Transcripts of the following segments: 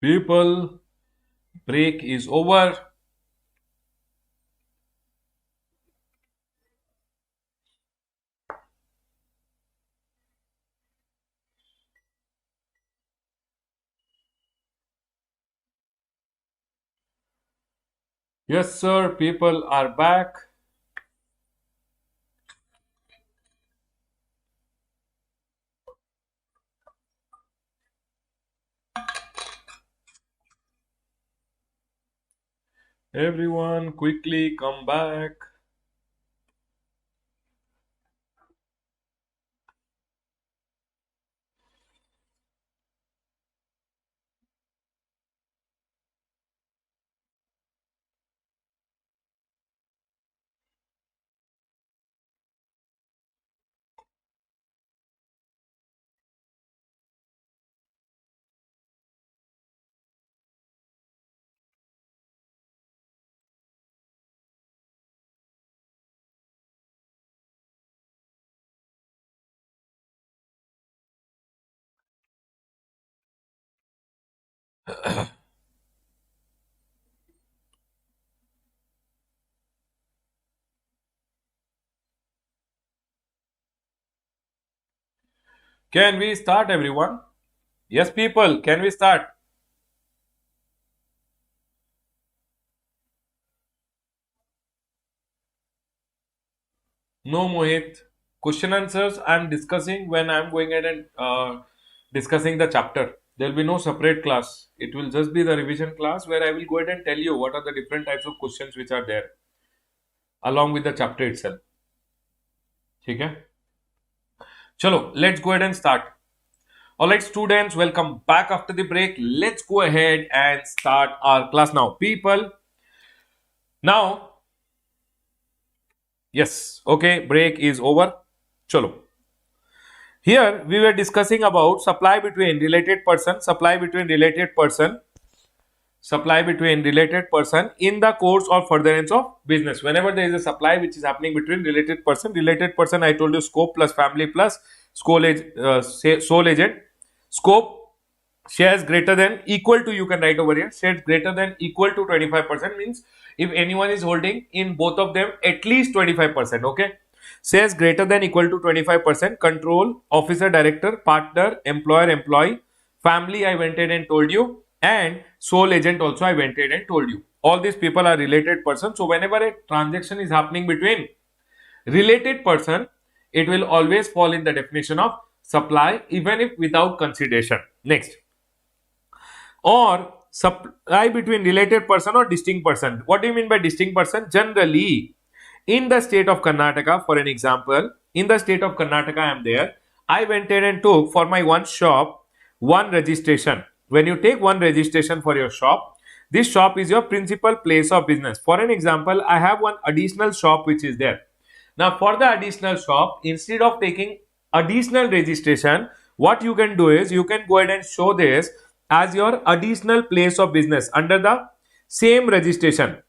People, break is over. Yes, sir, people are back. Everyone, quickly come back. Can we start, everyone? Yes, people, can we start? No, Mohit. Question answers I'm discussing when I'm going ahead and discussing the chapter. There will be no separate class. It will just be the revision class where I will go ahead and tell you what are the different types of questions which are there along with the chapter itself. ठीक है? Chalo, let's go ahead and start. Alright, students, welcome back after the break. Let's go ahead and start our class now. People, now, yes, okay, break is over. Chalo. Here we were discussing about supply between related person, supply between related person, supply between related person in the course or furtherance of business. Whenever there is a supply which is happening between related person, I told you scope plus family plus sole agent. Scope shares greater than equal to, you can write over here, shares greater than equal to 25% means if anyone is holding in both of them at least 25%, okay. Shares greater than equal to 25%, control, officer, director, partner, employer, employee, family I went ahead and told you, and sole agent also I went ahead and told you. All these people are related persons. So whenever a transaction is happening between related person, it will always fall in the definition of supply even if without consideration. Next, or supply between related person or distinct person. What do you mean by distinct person? Generally, in the state of Karnataka, for an example, in the state of Karnataka, I am there. I went in and took for my one shop one registration. When you take one registration for your shop, this shop is your principal place of business. For an example, I have one additional shop which is there. Now, for the additional shop, instead of taking additional registration, what you can do is you can go ahead and show this as your additional place of business under the same registration.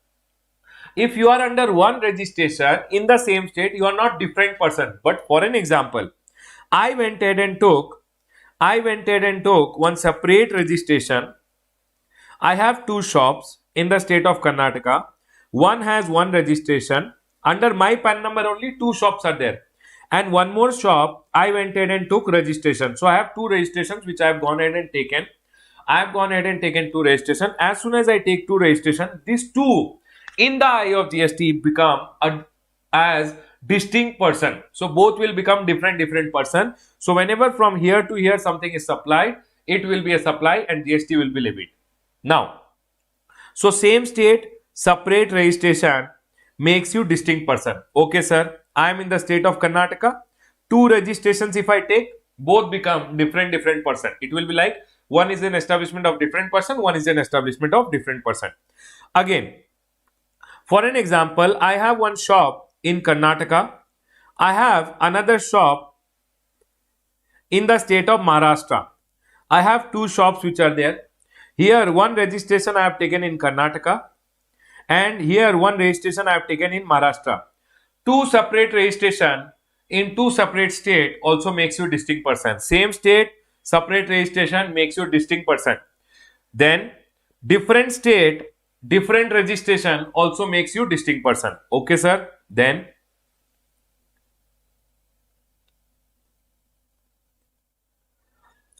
If you are under one registration in the same state, you are not different person. But for an example, I went ahead and took one separate registration. I have two shops in the state of Karnataka. One has one registration. Under my PAN number only two shops are there. And one more shop, I went ahead and took registration. So I have two registrations which I have gone ahead and taken. I have gone ahead and taken two registration. As soon as I take two registration, these two in the eye of GST become as distinct person. So both will become different person. So whenever from here to here something is supplied, it will be a supply and GST will be levied. Now, so same state, separate registration makes you distinct person. Okay, sir, I am in the state of Karnataka. Two registrations if I take, both become different person. It will be like one is an establishment of different person, one is an establishment of different person. Again, for an example, I have one shop in Karnataka. I have another shop in the state of Maharashtra. I have two shops which are there. Here one registration I have taken in Karnataka and here one registration I have taken in Maharashtra. Two separate registration in two separate state also makes you distinct person. Same state, separate registration makes you distinct person. then different state, different registration also makes you distinct person. Okay, sir. Then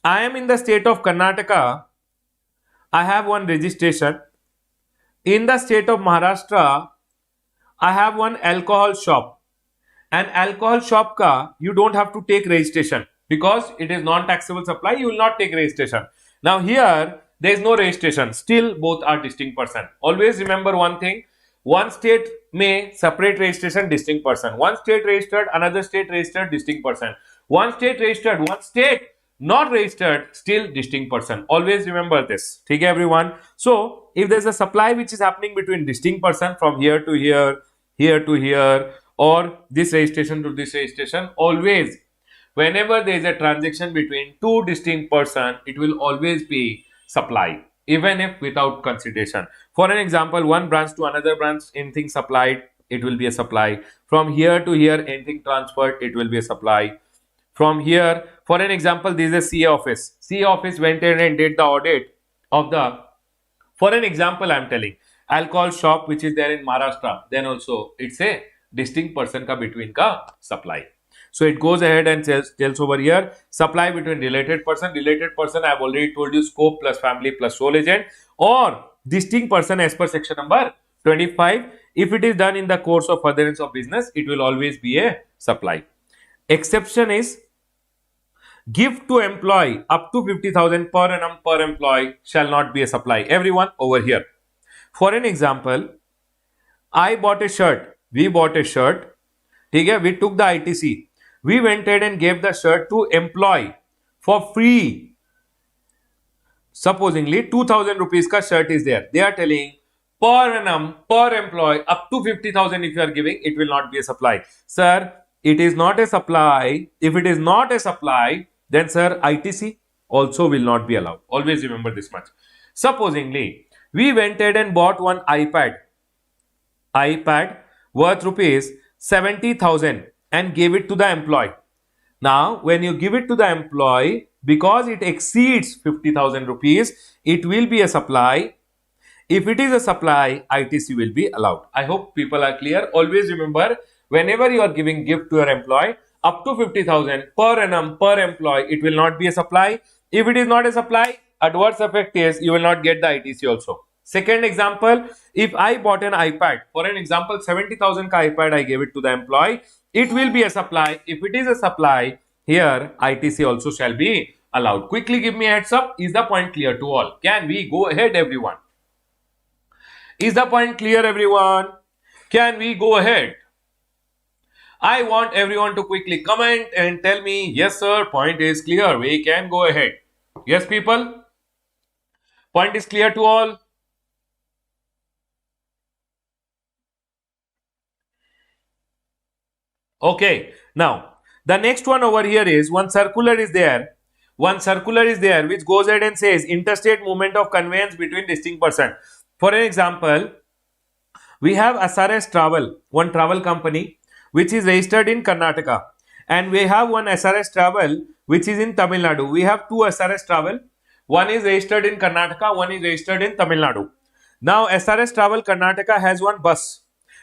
I am in the state of Karnataka. I have one registration. In the state of Maharashtra, I have one alcohol shop. And alcohol shop ka you don't have to take registration because it is non-taxable supply. You will not take registration. Now here there is no registration. Still both are distinct person. Always remember one thing. One state may separate registration, distinct person. One state registered, another state registered, distinct person. One state registered, one state not registered, still distinct person. Always remember this. Okay, everyone. So if there is a supply which is happening between distinct person from here to here, here to here, or this registration to this registration, always whenever there is a transaction between two distinct person, it will always be supply, even if without consideration. For an example, one branch to another branch, anything supplied, it will be a supply. From here to here, anything transferred, it will be a supply. From here, for an example, this is a CA office. CA office went in and did the audit of the, for an example, I am telling, alcohol shop which is there in Maharashtra, then also it's a distinct person ka between ka supply. So it goes ahead and tells over here, supply between related person. Related person, I have already told you, scope plus family plus sole agent, or distinct person as per section number 25. If it is done in the course of furtherance of business, it will always be a supply. Exception is gift to employee up to 50,000 per annum per employee shall not be a supply. Everyone over here. For an example, I bought a shirt. We bought a shirt. Okay, we took the ITC. We went ahead and gave the shirt to employee for free. Supposingly 2,000 rupees ka shirt is there. They are telling per annum per employee up to 50,000 if you are giving, it will not be a supply. Sir, it is not a supply. If it is not a supply, then sir, ITC also will not be allowed. Always remember this much. Supposingly, we went ahead and bought one iPad worth rupees 70,000 and gave it to the employee. Now, when you give it to the employee, because it exceeds 50,000 rupees, it will be a supply. If it is a supply, ITC will be allowed. I hope people are clear. Always remember, whenever you are giving gift to your employee, up to 50,000 per annum per employee, it will not be a supply. If it is not a supply, adverse effect is you will not get the ITC also. Second example, if I bought an iPad, for an example, 70,000 ka iPad I gave it to the employee, it will be a supply. If it is a supply, here ITC also shall be allowed. Quickly give me a heads up. Is the point clear to all? Can we go ahead, everyone? Is the point clear, everyone? Can we go ahead? I want everyone to quickly comment and tell me, yes sir, point is clear. We can go ahead. Yes, people? Point is clear to all? Okay, now the next one over here is one circular is there. One circular is there which goes ahead and says interstate movement of conveyance between distinct person. For an example, we have SRS Travel, one travel company which is registered in Karnataka, and we have one SRS Travel which is in Tamil Nadu. We have two SRS Travel. One is registered in Karnataka, one is registered in Tamil Nadu. Now SRS Travel Karnataka has one bus.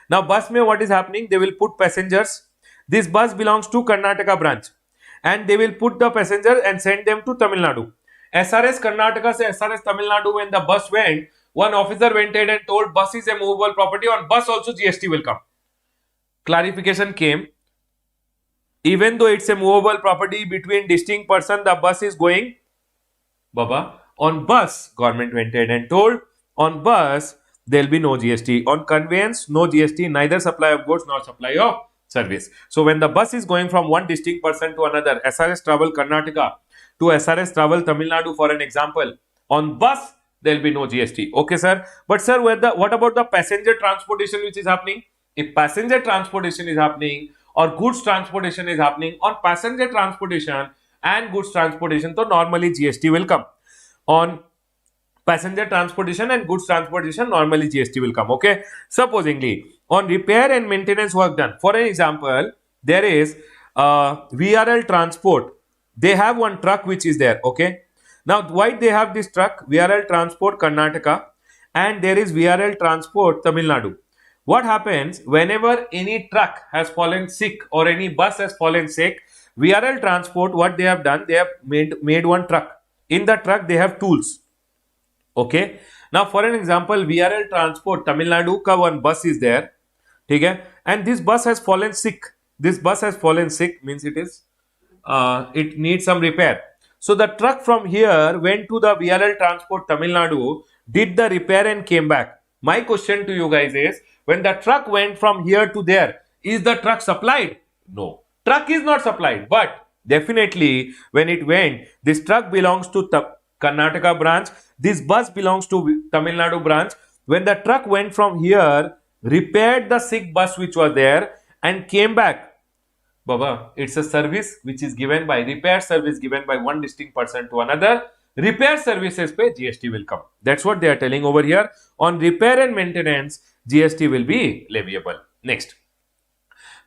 Now bus mein what is happening? They will put passengers. This bus belongs to Karnataka branch and they will put the passengers and send them to Tamil Nadu. SRS Karnataka se SRS Tamil Nadu, when the bus went, one officer went ahead and told bus is a movable property, on bus also GST will come. Clarification came, even though it's a movable property between distinct person, the bus is going, Baba, on bus, government went ahead and told, on bus, there will be no GST. On conveyance, no GST, neither supply of goods nor supply of service. So when the bus is going from one distinct person to another, SRS Travel Karnataka to SRS Travel Tamil Nadu, for an example, on bus, there will be no GST. Okay, sir. But sir, what about the passenger transportation which is happening? If passenger transportation is happening or goods transportation is happening, on passenger transportation and goods transportation, so normally GST will come. On passenger transportation and goods transportation, normally GST will come. Okay. Supposingly, on repair and maintenance work done, for an example, there is VRL Transport. They have one truck which is there. Okay. Now, why they have this truck? VRL Transport Karnataka, and there is VRL Transport Tamil Nadu. What happens whenever any truck has fallen sick or any bus has fallen sick? VRL Transport, what they have done, they have made one truck. In the truck, they have tools. Okay. Now, for an example, VRL Transport Tamil Nadu ka one bus is there. Okay, and this bus has fallen sick. This bus has fallen sick means it needs some repair. So the truck from here went to the VRL Transport Tamil Nadu, did the repair and came back. My question to you guys is, when the truck went from here to there, is the truck supplied? No. Truck is not supplied, but definitely when it went, this truck belongs to Karnataka branch, this bus belongs to Tamil Nadu branch. When the truck went from here, repaired the sick bus which was there and came back, Baba, it's a service which is given by repair service given by one distinct person to another. Repair services pe GST will come. That's what they are telling over here. On repair and maintenance, GST will be leviable. Next.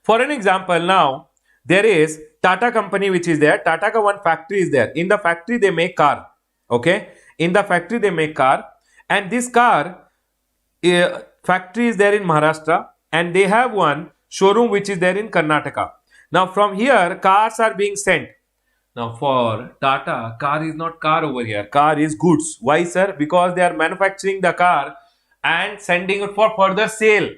For an example, now there is Tata company which is there. Tata ka one factory is there. In the factory they make car. Okay. In the factory they make car, and this car factory is there in Maharashtra, and they have one showroom which is there in Karnataka. Now from here cars are being sent. Now for Tata, car is not car over here. Car is goods. Why, sir? Because they are manufacturing the car and sending it for further sale.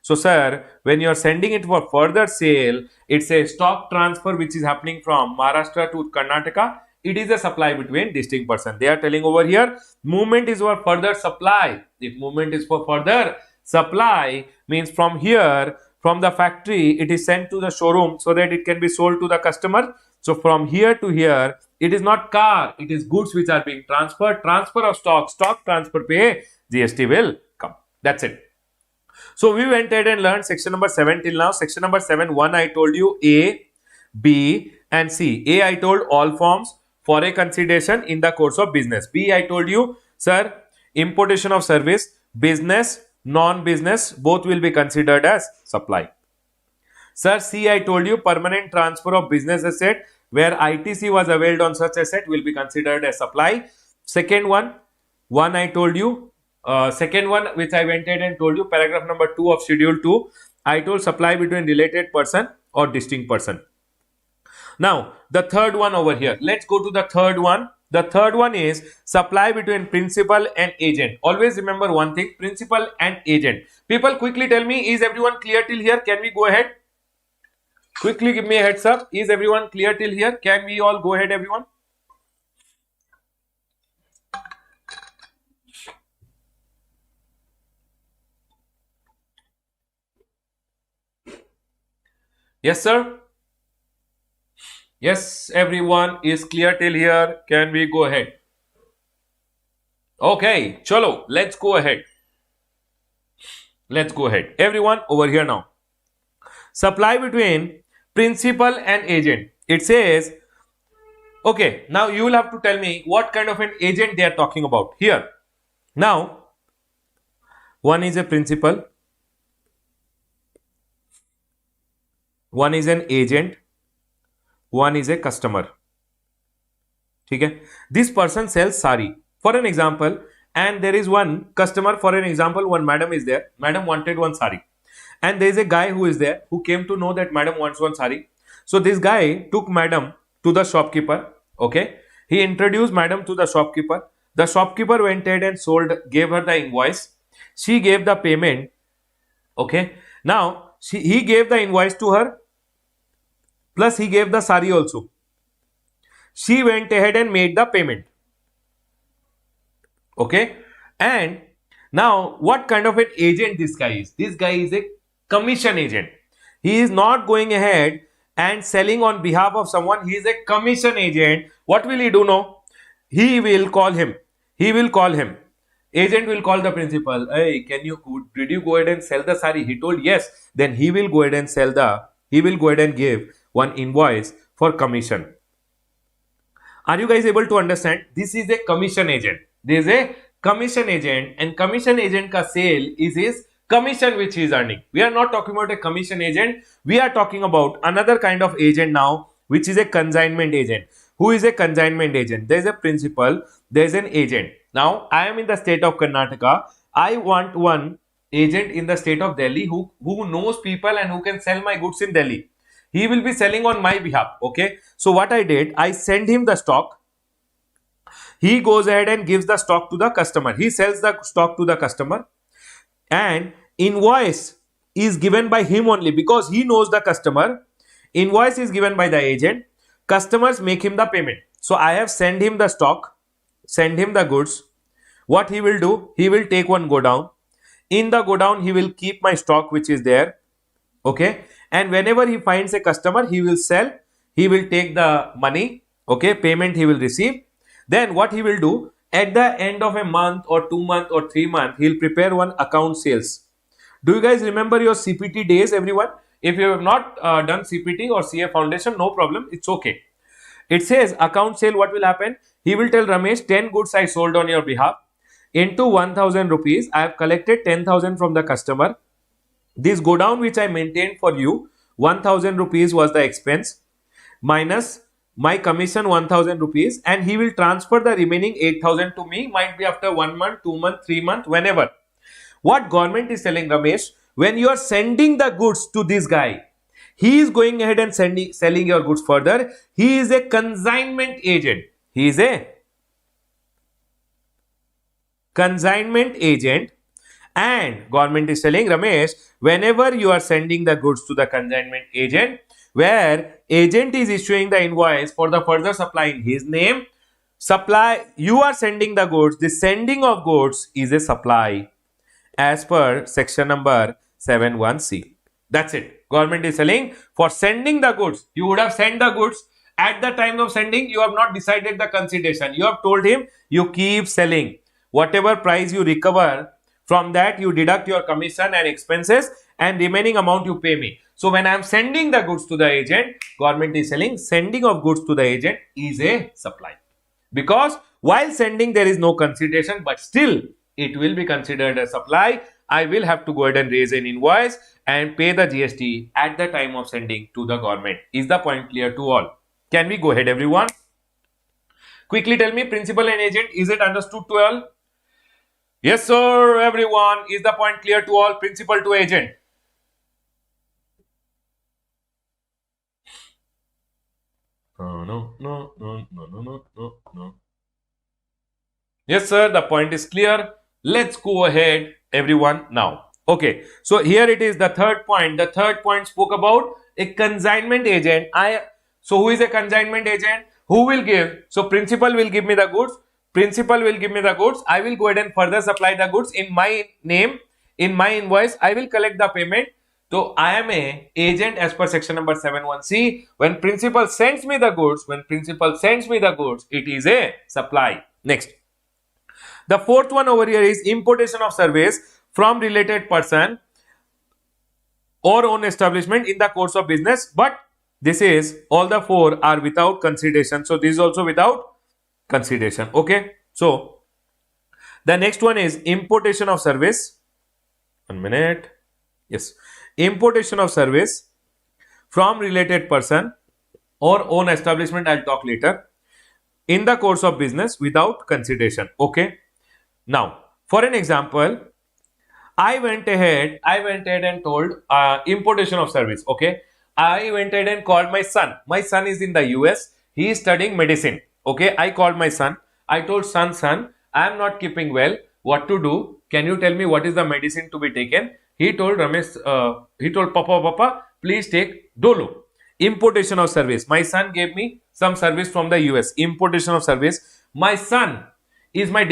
So sir, when you are sending it for further sale, it's a stock transfer which is happening from Maharashtra to Karnataka. It is a supply between distinct person. They are telling over here, movement is for further supply. If movement is for further supply, means from here, from the factory, it is sent to the showroom so that it can be sold to the customer. So from here to here, it is not car, it is goods which are being transferred. Transfer of stock transfer pay, GST will come. That's it. So we went ahead and learned section number 7 till now. Section number 7, 1 I told you A, B and C. A I told all forms for a consideration in the course of business. B I told you, sir, importation of service, business, non-business, both will be considered as supply. Sir, C I told you, permanent transfer of business asset where ITC was availed on such asset will be considered as supply. Second one I told you, second one which I went ahead and told you, paragraph number 2 of schedule 2, I told supply between related person or distinct person. Now, the third one over here. Let's go to the third one. The third one is supply between principal and agent. Always remember one thing, principal and agent. People, quickly tell me, is everyone clear till here? Can we go ahead? Quickly give me a heads up. Is everyone clear till here? Can we all go ahead, everyone? Yes, sir. Yes, everyone is clear till here. Can we go ahead? Okay, chalo, let's go ahead. Let's go ahead. Everyone over here now. Supply between principal and agent. It says, okay, now you will have to tell me what kind of an agent they are talking about here. Now, one is a principal, one is an agent, one is a customer. Okay? This person sells sari, for an example, and there is one customer, for an example, one madam is there. Madam wanted one sari, and there is a guy who is there who came to know that madam wants one sari. So this guy took madam to the shopkeeper. Okay, he introduced madam to the shopkeeper. The shopkeeper went ahead and gave her the invoice. She gave the payment. Okay, now he gave the invoice to her, plus he gave the sari also. She went ahead and made the payment. Okay, and now what kind of an agent this guy is? This guy is a commission agent. He is not going ahead and selling on behalf of someone. He is a commission agent. What will he do now? He will call him. He will call him. Agent will call the principal. Hey, did you go ahead and sell the sari? He told yes. Then he will go ahead and he will go ahead and give one invoice for commission. Are you guys able to understand? This is a commission agent. There is a commission agent, and commission agent ka sale is his commission which he is earning. We are not talking about a commission agent. We are talking about another kind of agent now, which is a consignment agent. who is a consignment agent? There is a principal, there is an agent. Now I am in the state of Karnataka. I want one agent in the state of Delhi who knows people and who can sell my goods in Delhi. He will be selling on my behalf. Okay. So what I did, I send him the stock. He goes ahead and gives the stock to the customer. He sells the stock to the customer, and invoice is given by him only because he knows the customer. Invoice is given by the agent. Customers make him the payment. So I have sent him the stock, send him the goods. What he will do, he will take one godown. In the godown, he will keep my stock which is there. Okay. And whenever he finds a customer, he will sell. He will take the money. Okay. Payment he will receive. Then what he will do, at the end of a month or 2 months or 3 months, he'll prepare one account sales. Do you guys remember your CPT days, everyone? If you have not done CPT or CA foundation, no problem. It's okay. It says account sale, what will happen? He will tell Ramesh, 10 goods I sold on your behalf. Into 1000 rupees, I have collected 10,000 from the customer. This godown which I maintained for you, 1000 rupees was the expense, minus my commission 1000 rupees, and he will transfer the remaining 8000 to me, might be after 1 month, 2 months, 3 months, whenever. What government is telling, Ramesh, when you are sending the goods to this guy, he is going ahead and selling your goods further. He is a consignment agent. He is a consignment agent, and government is telling, Ramesh, whenever you are sending the goods to the consignment agent, where agent is issuing the invoice for the further supply in his name, supply, you are sending the goods, the sending of goods is a supply as per section number 71C. That's it. Government is telling, for sending the goods, you would have sent the goods. At the time of sending, you have not decided the consideration. You have told him, you keep selling. Whatever price you recover, from that you deduct your commission and expenses, and remaining amount you pay me. So when I am sending the goods to the agent, government is telling, sending of goods to the agent is a supply. Because while sending there is no consideration, but still it will be considered a supply. I will have to go ahead and raise an invoice and pay the GST at the time of sending to the government. Is the point clear to all? Can we go ahead, everyone? Quickly tell me, principal and agent, is it understood to all? Yes, sir, everyone. Is the point clear to all? Principal to agent. No. Yes, sir, the point is clear. Let's go ahead, everyone, now. Okay, so here it is, the third point. The third point spoke about a consignment agent. So who is a consignment agent? Who will give? So principal will give me the goods. Principal will give me the goods. I will go ahead and further supply the goods in my name, in my invoice. I will collect the payment. So I am a agent as per section number 71C. When principal sends me the goods, it is a supply. Next. The fourth one over here is importation of service from related person or own establishment in the course of business. But this is, all the four are without consideration. So this is also without consideration. Okay. So the next one is importation of service. 1 minute. Yes. Importation of service from related person or own establishment, I'll talk later, in the course of business without consideration. Okay. Now, for an example, I went ahead and told importation of service. Okay. I went ahead and called my son. My son is in the US. He is studying medicine. Okay. I called my son. I told son, I am not keeping well. What to do? Can you tell me what is the medicine to be taken? He told Ramesh, he told Papa, please take Dolo. Importation of service. My son gave me some service from the US. Importation of service. My son is my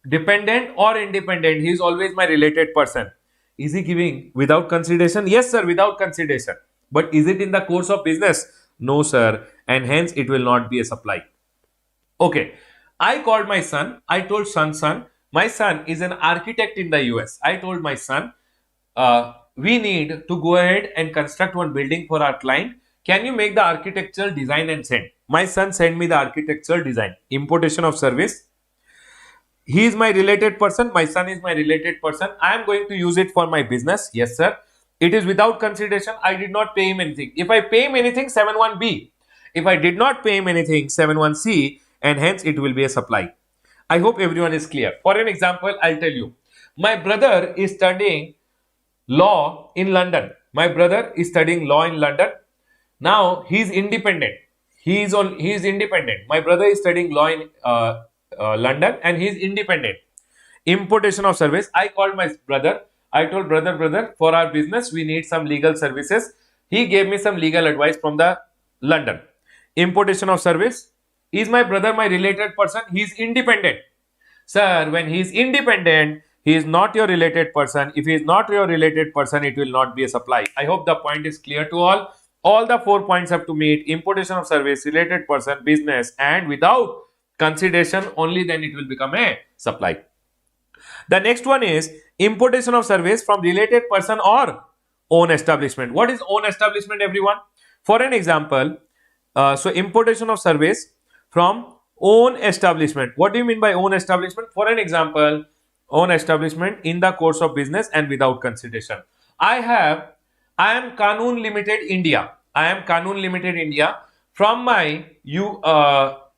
dependent or independent. He is always my related person. Is he giving without consideration? Yes, sir, without consideration. But is it in the course of business? No, sir. And hence it will not be a supply. Okay. I called my son. I told son, my son is an architect in the US. I told my son, we need to go ahead and construct one building for our client. Can you make the architectural design and send? My son sent me the architectural design. Importation of service. He is my related person. My son is my related person. I am going to use it for my business. Yes, sir. It is without consideration. I did not pay him anything. If I pay him anything, 71B. If I did not pay him anything, 71C, and hence it will be a supply. I hope everyone is clear. For an example, I'll tell you. My brother is studying law in London. My brother is studying law in London. Now he is independent. He is independent. My brother is studying law in London and he is independent. Importation of service. I called my brother. I told brother, for our business we need some legal services. He gave me some legal advice from the London. Importation of service. Is my brother my related person? He is independent. Sir, when he is independent, he is not your related person. If he is not your related person, it will not be a supply. I hope the point is clear to all. All the 4 points have to meet: importation of service, related person, business, and without consideration, only then it will become a supply. The next one is importation of service from related person or own establishment. What is own establishment, everyone? For an example, so importation of service from own establishment. What do you mean by own establishment? For an example, own establishment in the course of business and without consideration. I am Kanun Limited India. I am Kanun Limited India. From my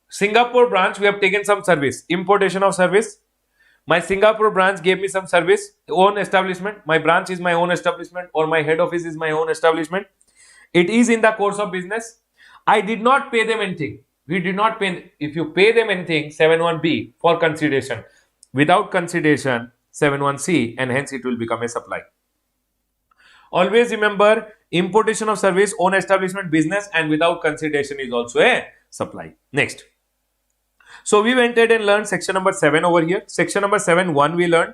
Singapore branch, we have taken some service. Importation of service. My Singapore branch gave me some service. Own establishment. My branch is my own establishment, or my head office is my own establishment. It is in the course of business. I did not pay them anything. We did not pay. If you pay them anything, 71B for consideration. Without consideration, 71C, and hence it will become a supply. Always remember, importation of service, own establishment, business, and without consideration is also a supply. Next. So we went ahead and learned section number 7 over here. Section number 7, 1 we learned.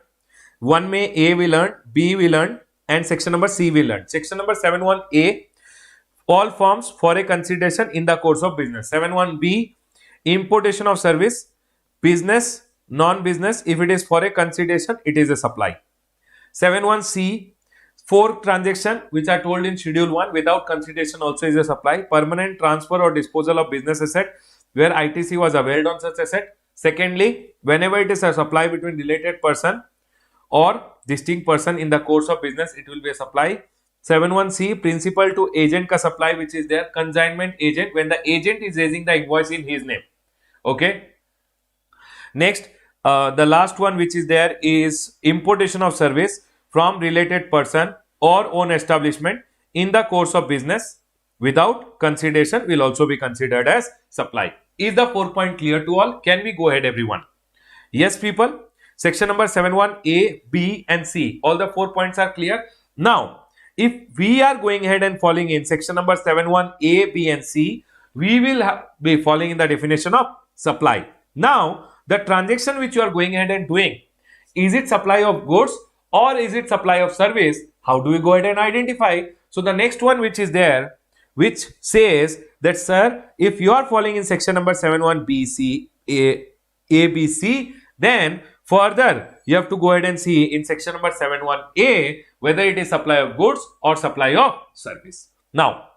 1 may A we learned, B we learned, and section number C we learned. Section number 7.1A, all forms for a consideration in the course of business. 7.1B, importation of service, business, non-business. If it is for a consideration, it is a supply. 7.1C, 4 transaction which are told in schedule 1 without consideration also is a supply. Permanent transfer or disposal of business asset where ITC was availed on such asset. Secondly, whenever it is a supply between related person or distinct person in the course of business, it will be a supply. 7.1C, principal to agent ka supply, which is there. Consignment agent, when the agent is raising the invoice in his name. Okay. Next, the last one which is there is importation of service from related person or own establishment in the course of business without consideration will also be considered as supply. Is the 4 point clear to all? Can we go ahead, everyone? Yes, people. Section number 7.1A, B and C. All the 4 points are clear. Now, if we are going ahead and falling in section number 7.1A, B and C, we will be falling in the definition of supply. Now, the transaction which you are going ahead and doing, is it supply of goods or is it supply of service? How do we go ahead and identify? So, the next one which is there, which says that, sir, if you are falling in section number 7.1B, A, B, C, then further you have to go ahead and see in section number 7.1A whether it is supply of goods or supply of service. Now,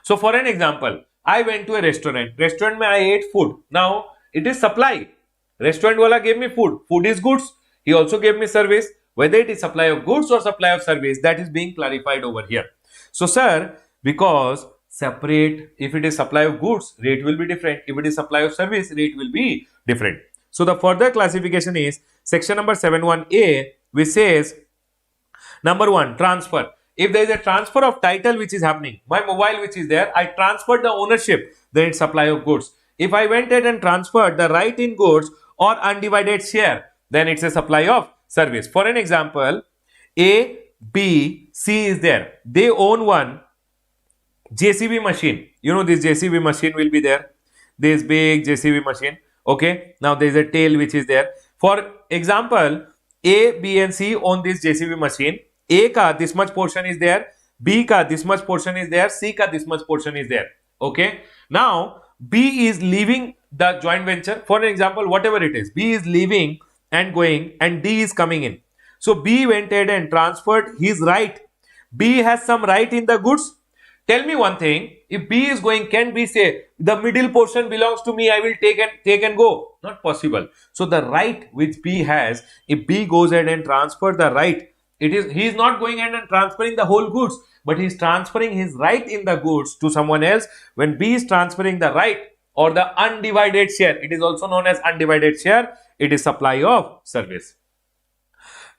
so for an example, I went to a restaurant. Restaurant mein I ate food. Now, it is supply. Restaurant wala gave me food. Food is goods. He also gave me service. Whether it is supply of goods or supply of service, that is being clarified over here. So, sir, because separate, if it is supply of goods, rate will be different. If it is supply of service, rate will be different. So, the further classification is section number 7.1A, which says, number 1, transfer. If there is a transfer of title which is happening, my mobile which is there, I transferred the ownership, then it's supply of goods. If I went ahead and transferred the right in goods or undivided share, then it's a supply of service. For an example, A, B, C is there. They own one JCB machine. You know, this JCB machine will be there. This big JCB machine. Okay. Now there is a tail which is there. For example, A, B and C own this JCB machine. A ka this much portion is there. B ka this much portion is there. C ka this much portion is there. Okay. Now B is leaving the joint venture. For an example, whatever it is, B is leaving and going and D is coming in. So B went ahead and transferred his right. B has some right in the goods. Tell me one thing, if B is going, can B say, the middle portion belongs to me, I will take and go? Not possible. So the right which B has, if B goes ahead and transfer the right, he is not going ahead and transferring the whole goods, but he is transferring his right in the goods to someone else. When B is transferring the right or the undivided share, it is also known as undivided share, it is supply of service.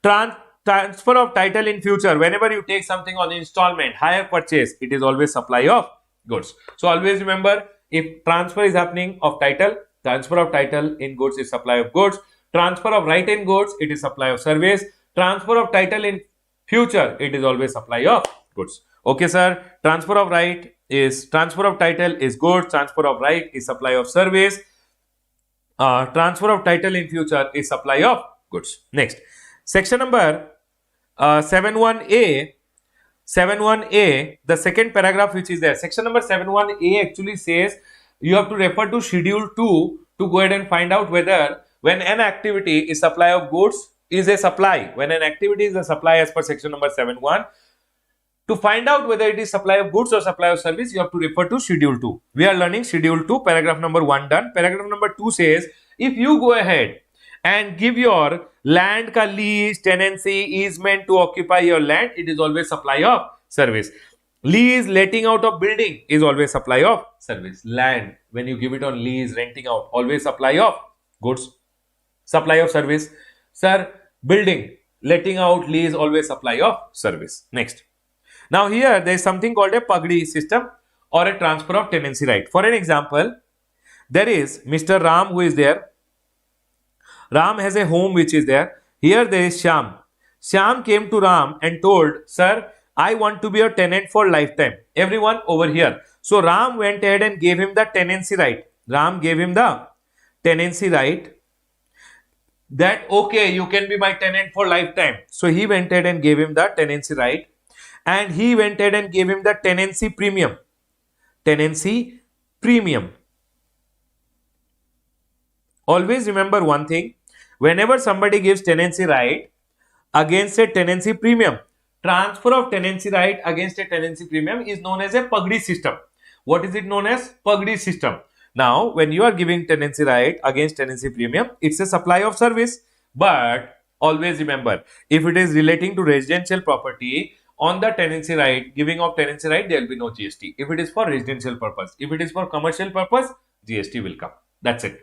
Transfer of title in future, whenever you take something on installment, hire purchase, it is always supply of goods. So always remember, if transfer is happening of title, transfer of title in goods is supply of goods. Transfer of right in goods, it is supply of service. Transfer of title in future, it is always supply of goods. Okay, sir. Transfer of title is goods. Transfer of right is supply of service. Transfer of title in future is supply of goods. Next, section number 71A. 71A, the second paragraph which is there. Section number 71A actually says you have to refer to schedule 2 to go ahead and find out whether when an activity is supply of goods is a supply. When an activity is a supply as per section number 71, to find out whether it is supply of goods or supply of service, you have to refer to schedule 2. We are learning schedule 2, paragraph number 1 done. Paragraph number 2 says, if you go ahead and give your land ka lease, tenancy, easement to occupy your land, it is always supply of service. Lease, letting out of building is always supply of service. Land, when you give it on lease, renting out, always supply of goods, supply of service. Sir, building, letting out, lease, always supply of service. Next. Now here there is something called a Pagdi system or a transfer of tenancy right. For an example, there is Mr. Ram who is there. Ram has a home which is there. Here there is Shyam. Shyam came to Ram and told, sir, I want to be a tenant for lifetime. Everyone over here. So Ram went ahead and gave him the tenancy right. Ram gave him the tenancy right. That, okay, you can be my tenant for lifetime. So he went ahead and gave him the tenancy right. And he went ahead and gave him the tenancy premium. Tenancy premium. Always remember one thing. Whenever somebody gives tenancy right against a tenancy premium, transfer of tenancy right against a tenancy premium is known as a Pagdi system. What is it known as? Pagdi system. Now, when you are giving tenancy right against tenancy premium, it's a supply of service. But always remember, if it is relating to residential property, on the tenancy right, giving of tenancy right, there will be no GST. If it is for residential purpose, if it is for commercial purpose, GST will come. That's it.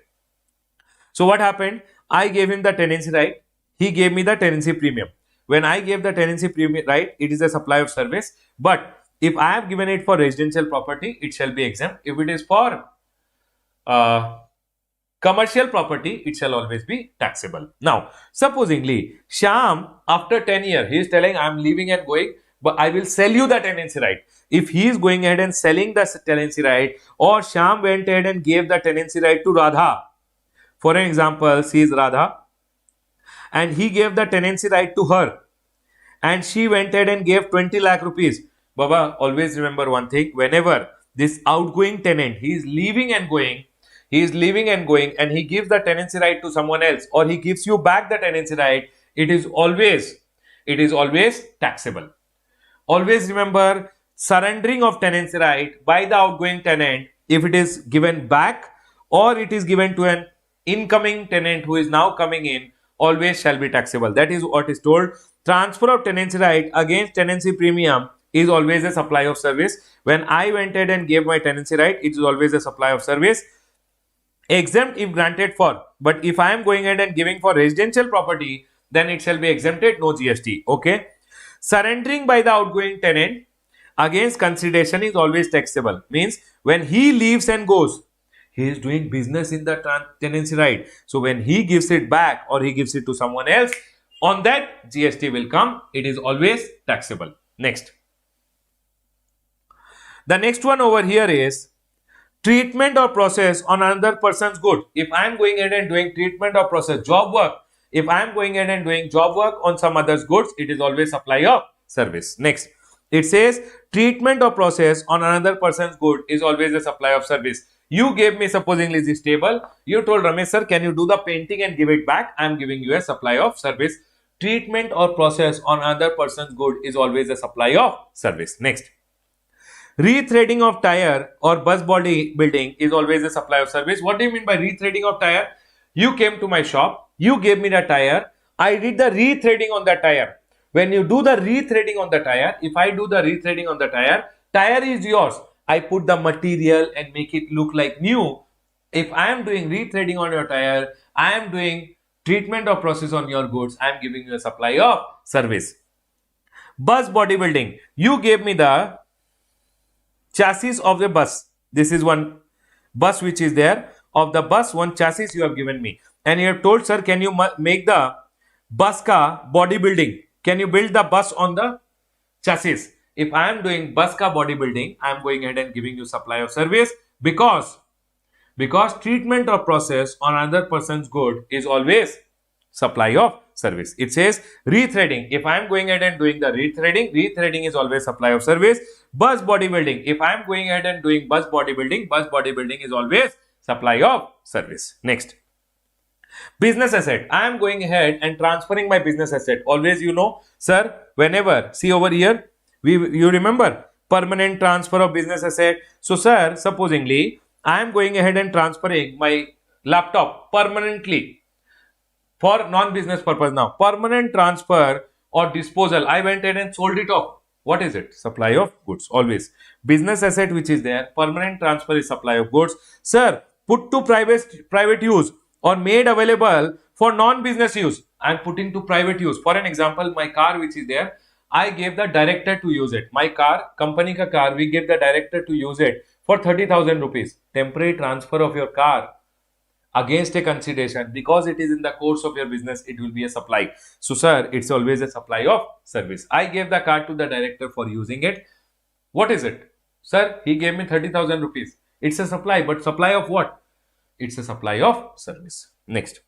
So what happened? I gave him the tenancy right. He gave me the tenancy premium. When I gave the tenancy premium right, it is a supply of service. But if I have given it for residential property, it shall be exempt. If it is for commercial property, it shall always be taxable. Now, supposingly, Shyam, after 10 years, he is telling, I am leaving and going, but I will sell you the tenancy right. If he is going ahead and selling the tenancy right, or Shyam went ahead and gave the tenancy right to Radha, for an example, she is Radha, and he gave the tenancy right to her, and she went ahead and gave 20 lakh rupees. Baba, always remember one thing, whenever this outgoing tenant, he is leaving and going, and he gives the tenancy right to someone else, or he gives you back the tenancy right, it is always taxable. Always remember, surrendering of tenancy right by the outgoing tenant, if it is given back or it is given to an incoming tenant who is now coming in, always shall be taxable. That is what is told. Transfer of tenancy right against tenancy premium is always a supply of service. When I went ahead and gave my tenancy right, it is always a supply of service. Exempt if granted for, but if I am going ahead and giving for residential property, then it shall be exempted, no GST. Okay. Surrendering by the outgoing tenant against consideration is always taxable. Means when he leaves and goes, he is doing business in the tenancy right. So when he gives it back or he gives it to someone else, on that GST will come. It is always taxable. Next. The next one over here is treatment or process on another person's good. If I am going ahead and doing treatment or process, job work, if I am going ahead and doing job work on some other's goods, it is always supply of service. Next, it says treatment or process on another person's good is always a supply of service. You gave me supposingly this table. You told Ramesh sir, can you do the painting and give it back? I am giving you a supply of service. Treatment or process on another person's good is always a supply of service. Next, rethreading of tire or bus body building is always a supply of service. What do you mean by rethreading of tire? You came to my shop, you gave me the tire, I did the rethreading on that tire. When you do the rethreading on the tire, if I do the rethreading on the tire is yours. I put the material and make it look like new. If I am doing rethreading on your tire, I am doing treatment or process on your goods, I am giving you a supply of service. Bus bodybuilding. You gave me the chassis of the bus. This is one bus which is there. Of the bus, one chassis you have given me. And you have told, sir, can you make the bus ka bodybuilding? Can you build the bus on the chassis? If I am doing bus ka bodybuilding, I am going ahead and giving you supply of service because treatment or process on another person's good is always supply of service. It says rethreading. If I am going ahead and doing the rethreading is always supply of service. Bus bodybuilding. If I am going ahead and doing bus bodybuilding is always supply of service. Next. Business asset. I am going ahead and transferring my business asset. Always, you know, sir, whenever, see over here, you remember permanent transfer of business asset. So, sir, supposingly, I am going ahead and transferring my laptop permanently for non-business purpose now. Permanent transfer or disposal. I went ahead and sold it off. What is it? Supply of goods. Always. Business asset which is there. Permanent transfer is supply of goods. Sir, put to private use or made available for non-business use. I am putting to private use. For an example, my car which is there, I gave the director to use it. My car, company ka car, we gave the director to use it for 30,000 rupees. Temporary transfer of your car against a consideration, because it is in the course of your business, it will be a supply. So, sir, it's always a supply of service. I gave the car to the director for using it. What is it? Sir, he gave me 30,000 rupees. It's a supply, but supply of what? It's a supply of service. Next.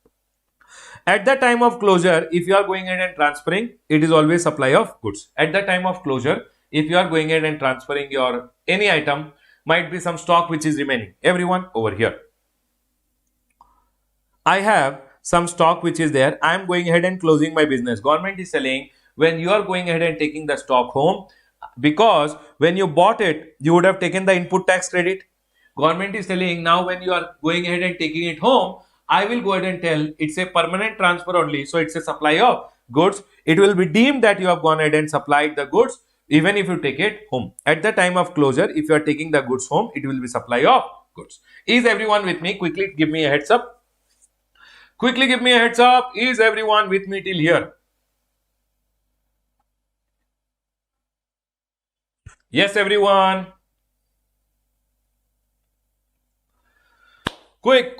At the time of closure, if you are going ahead and transferring, it is always supply of goods. At the time of closure, if you are going ahead and transferring your any item, might be some stock which is remaining. Everyone over here. I have some stock which is there. I am going ahead and closing my business. Government is telling when you are going ahead and taking the stock home, because when you bought it, you would have taken the input tax credit. Government is telling now when you are going ahead and taking it home, I will go ahead and tell it's a permanent transfer only. So it's a supply of goods. It will be deemed that you have gone ahead and supplied the goods even if you take it home. At the time of closure, if you are taking the goods home, it will be supply of goods. Is everyone with me? Quickly give me a heads up. Quickly give me a heads up. Is everyone with me till here? Yes, everyone. Quick.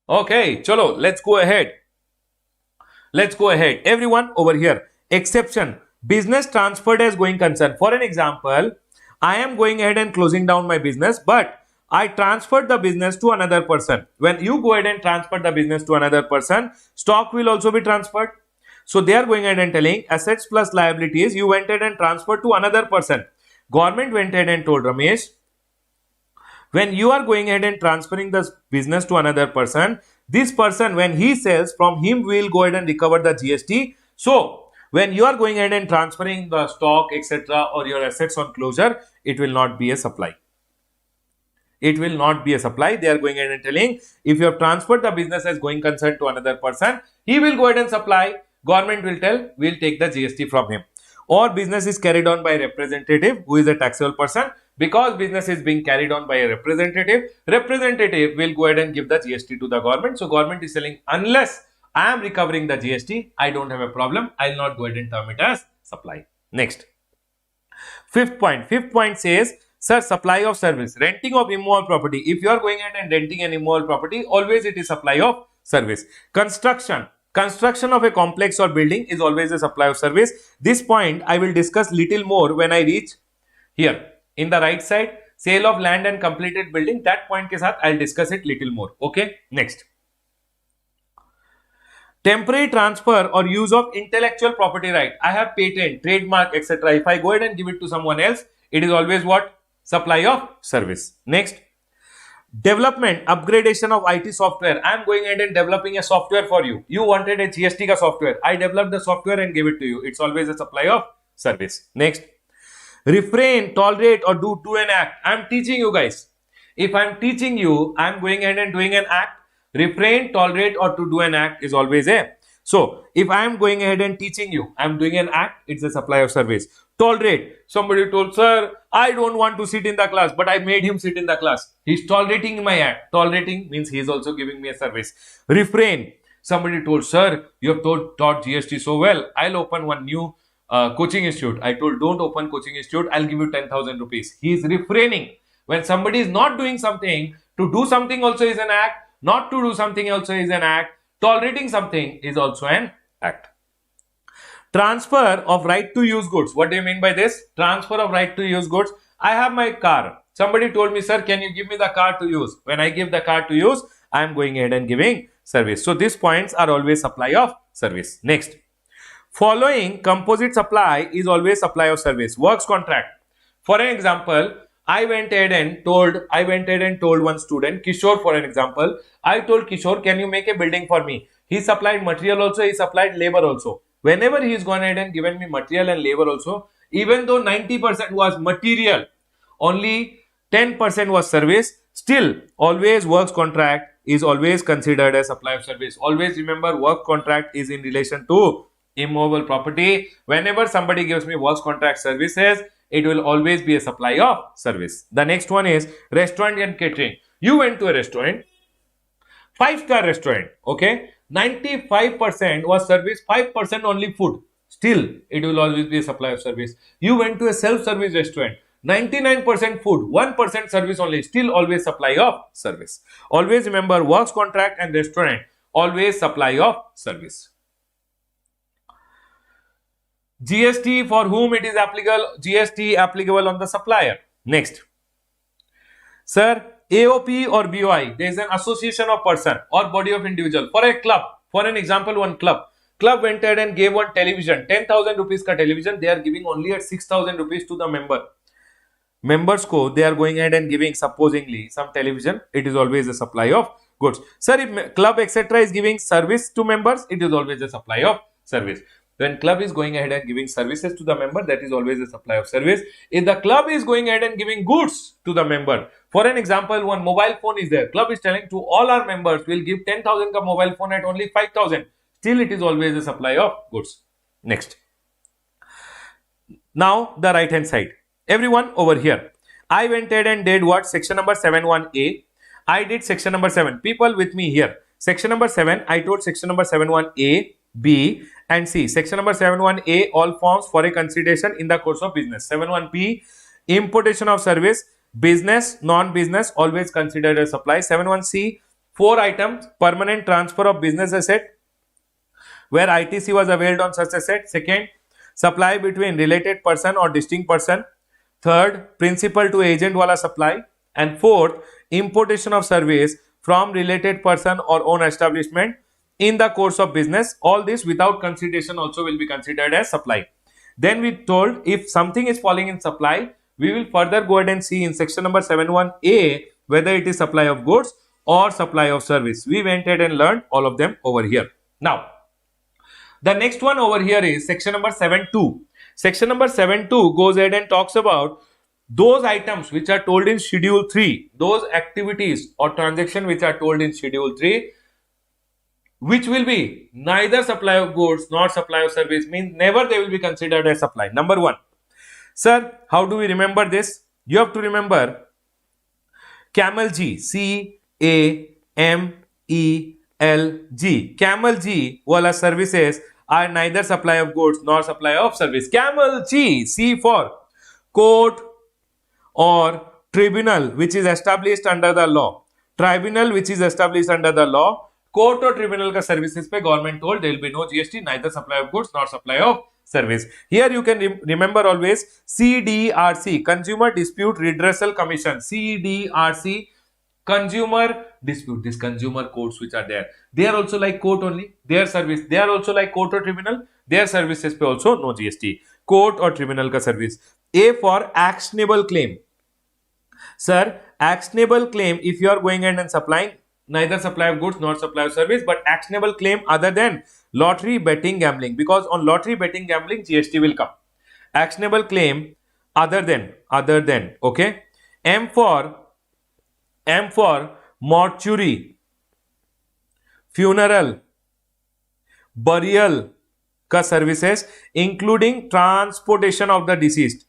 Okay, chalo, let's go ahead. Everyone over here. Exception. Business transferred as going concern. For an example, I am going ahead and closing down my business, but I transferred the business to another person. When you go ahead and transfer the business to another person, stock will also be transferred. So they are going ahead and telling assets plus liabilities, you went ahead and transferred to another person. Government went ahead and told Ramesh, when you are going ahead and transferring the business to another person, this person, when he sells, from him we will go ahead and recover the GST. So when you are going ahead and transferring the stock, etc., or your assets on closure, it will not be a supply. It will not be a supply. They are going ahead and telling, if you have transferred the business as going concern to another person, he will go ahead and supply. Government will tell, we will take the GST from him. Or business is carried on by a representative who is a taxable person. Because business is being carried on by a representative will go ahead and give the GST to the government. So government is telling, unless I am recovering the GST, I don't have a problem. I will not go ahead and term it as supply. Next. Fifth point says, sir, supply of service, renting of immovable property. If you are going ahead and renting an immovable property, always it is supply of service. Construction of a complex or building is always a supply of service. This point I will discuss little more when I reach here. In the right side, sale of land and completed building, that point ke saath I'll discuss it little more. Okay, next. Temporary transfer or use of intellectual property right. I have patent, trademark, etc. If I go ahead and give it to someone else, it is always what? Supply of service. Next. Development, upgradation of IT software. I am going ahead and developing a software for you. You wanted a GST ka software. I developed the software and gave it to you. It's always a supply of service. Next. Refrain, tolerate, or do an act. I am teaching you guys. If I am teaching you, I am going ahead and doing an act. Refrain, tolerate, or to do an act is always a. So if I am going ahead and teaching you, I am doing an act, it's a supply of service. Tolerate. Somebody told, sir, I don't want to sit in the class, but I made him sit in the class. He's tolerating my act. Tolerating means he is also giving me a service. Refrain. Somebody told, sir, you have taught GST so well. I'll open one new coaching institute. I told, don't open coaching institute. I'll give you 10,000 rupees. He is refraining. When somebody is not doing something, to do something also is an act. Not to do something also is an act. Tolerating something is also an act. Transfer of right to use goods. What do you mean by this? Transfer of right to use goods. I have my car. Somebody told me, sir, can you give me the car to use? When I give the car to use, I am going ahead and giving service. So these points are always supply of service. Next. Following composite supply is always supply of service. Works contract. For an example, I went ahead and told one student, Kishore, for an example, I told Kishore, can you make a building for me? He supplied material also, he supplied labor also. Whenever he has gone ahead and given me material and labor also, even though 90% was material, only 10% was service, still always works contract is always considered as supply of service. Always remember, work contract is in relation to immovable property. Whenever somebody gives me works contract services, it will always be a supply of service. The next one is restaurant and catering. You went to a restaurant, 5-star restaurant, okay? 95% was service, 5% only food. Still, it will always be a supply of service. You went to a self-service restaurant, 99% food, 1% service only. Still, always supply of service. Always remember, works contract and restaurant, always supply of service. GST, for whom it is applicable, GST applicable on the supplier. Next. Sir, AOP or BOI, there is an association of person or body of individual. For a club, for an example, one club went ahead and gave one television, 10,000 rupees ka television, they are giving only at 6,000 rupees to the member. Members ko, they are going ahead and giving supposingly some television, it is always a supply of goods. Sir, if club etc. is giving service to members, it is always a supply of service. When club is going ahead and giving services to the member, that is always a supply of service. If the club is going ahead and giving goods to the member, for an example, one mobile phone is there. Club is telling to all our members, we'll give 10,000 ka mobile phone at only 5,000. Still, it is always a supply of goods. Next. Now, the right hand side. Everyone over here. I went ahead and did what? Section number 7.1a. I did section number 7. People with me here. Section number 7, I told section number 7.1a, B and C. Section number 7.1a, all forms for a consideration in the course of business. 7.1b, importation of service, business, non-business, always considered as supply. 7.1c, 4 items, permanent transfer of business asset, where ITC was availed on such asset. Second, supply between related person or distinct person. Third, principal to agent wala supply. And fourth, importation of service from related person or own establishment in the course of business. All this without consideration also will be considered as supply. Then we told if something is falling in supply, we will further go ahead and see in section number 7.1a whether it is supply of goods or supply of service. We went ahead and learned all of them over here. Now, the next one over here is section number 7.2. Section number 7.2 goes ahead and talks about those items which are told in schedule 3, those activities or transaction which are told in schedule 3, which will be neither supply of goods nor supply of service, means never they will be considered as supply. Number 1. Sir, how do we remember this? You have to remember Camel G, C-A-M-E-L-G. Camel G wala services are neither supply of goods nor supply of service. Camel G, C for court or tribunal which is established under the law. Tribunal which is established under the law. Court or tribunal ka services pe government told there will be no GST, neither supply of goods nor supply of service. Here you can remember always CDRC, Consumer Dispute Redressal Commission. CDRC, consumer dispute. These consumer courts which are there, they are also like court only. Their service, they are also like court or tribunal. Their services pe also no GST. Court or tribunal ka service. A for actionable claim. Sir, actionable claim, if you are going in and supplying neither supply of goods nor supply of service, but actionable claim other than lottery, betting, gambling, because on lottery, betting, gambling GST will come. Actionable claim other than, okay. M for mortuary, funeral, burial का services, including transportation of the deceased,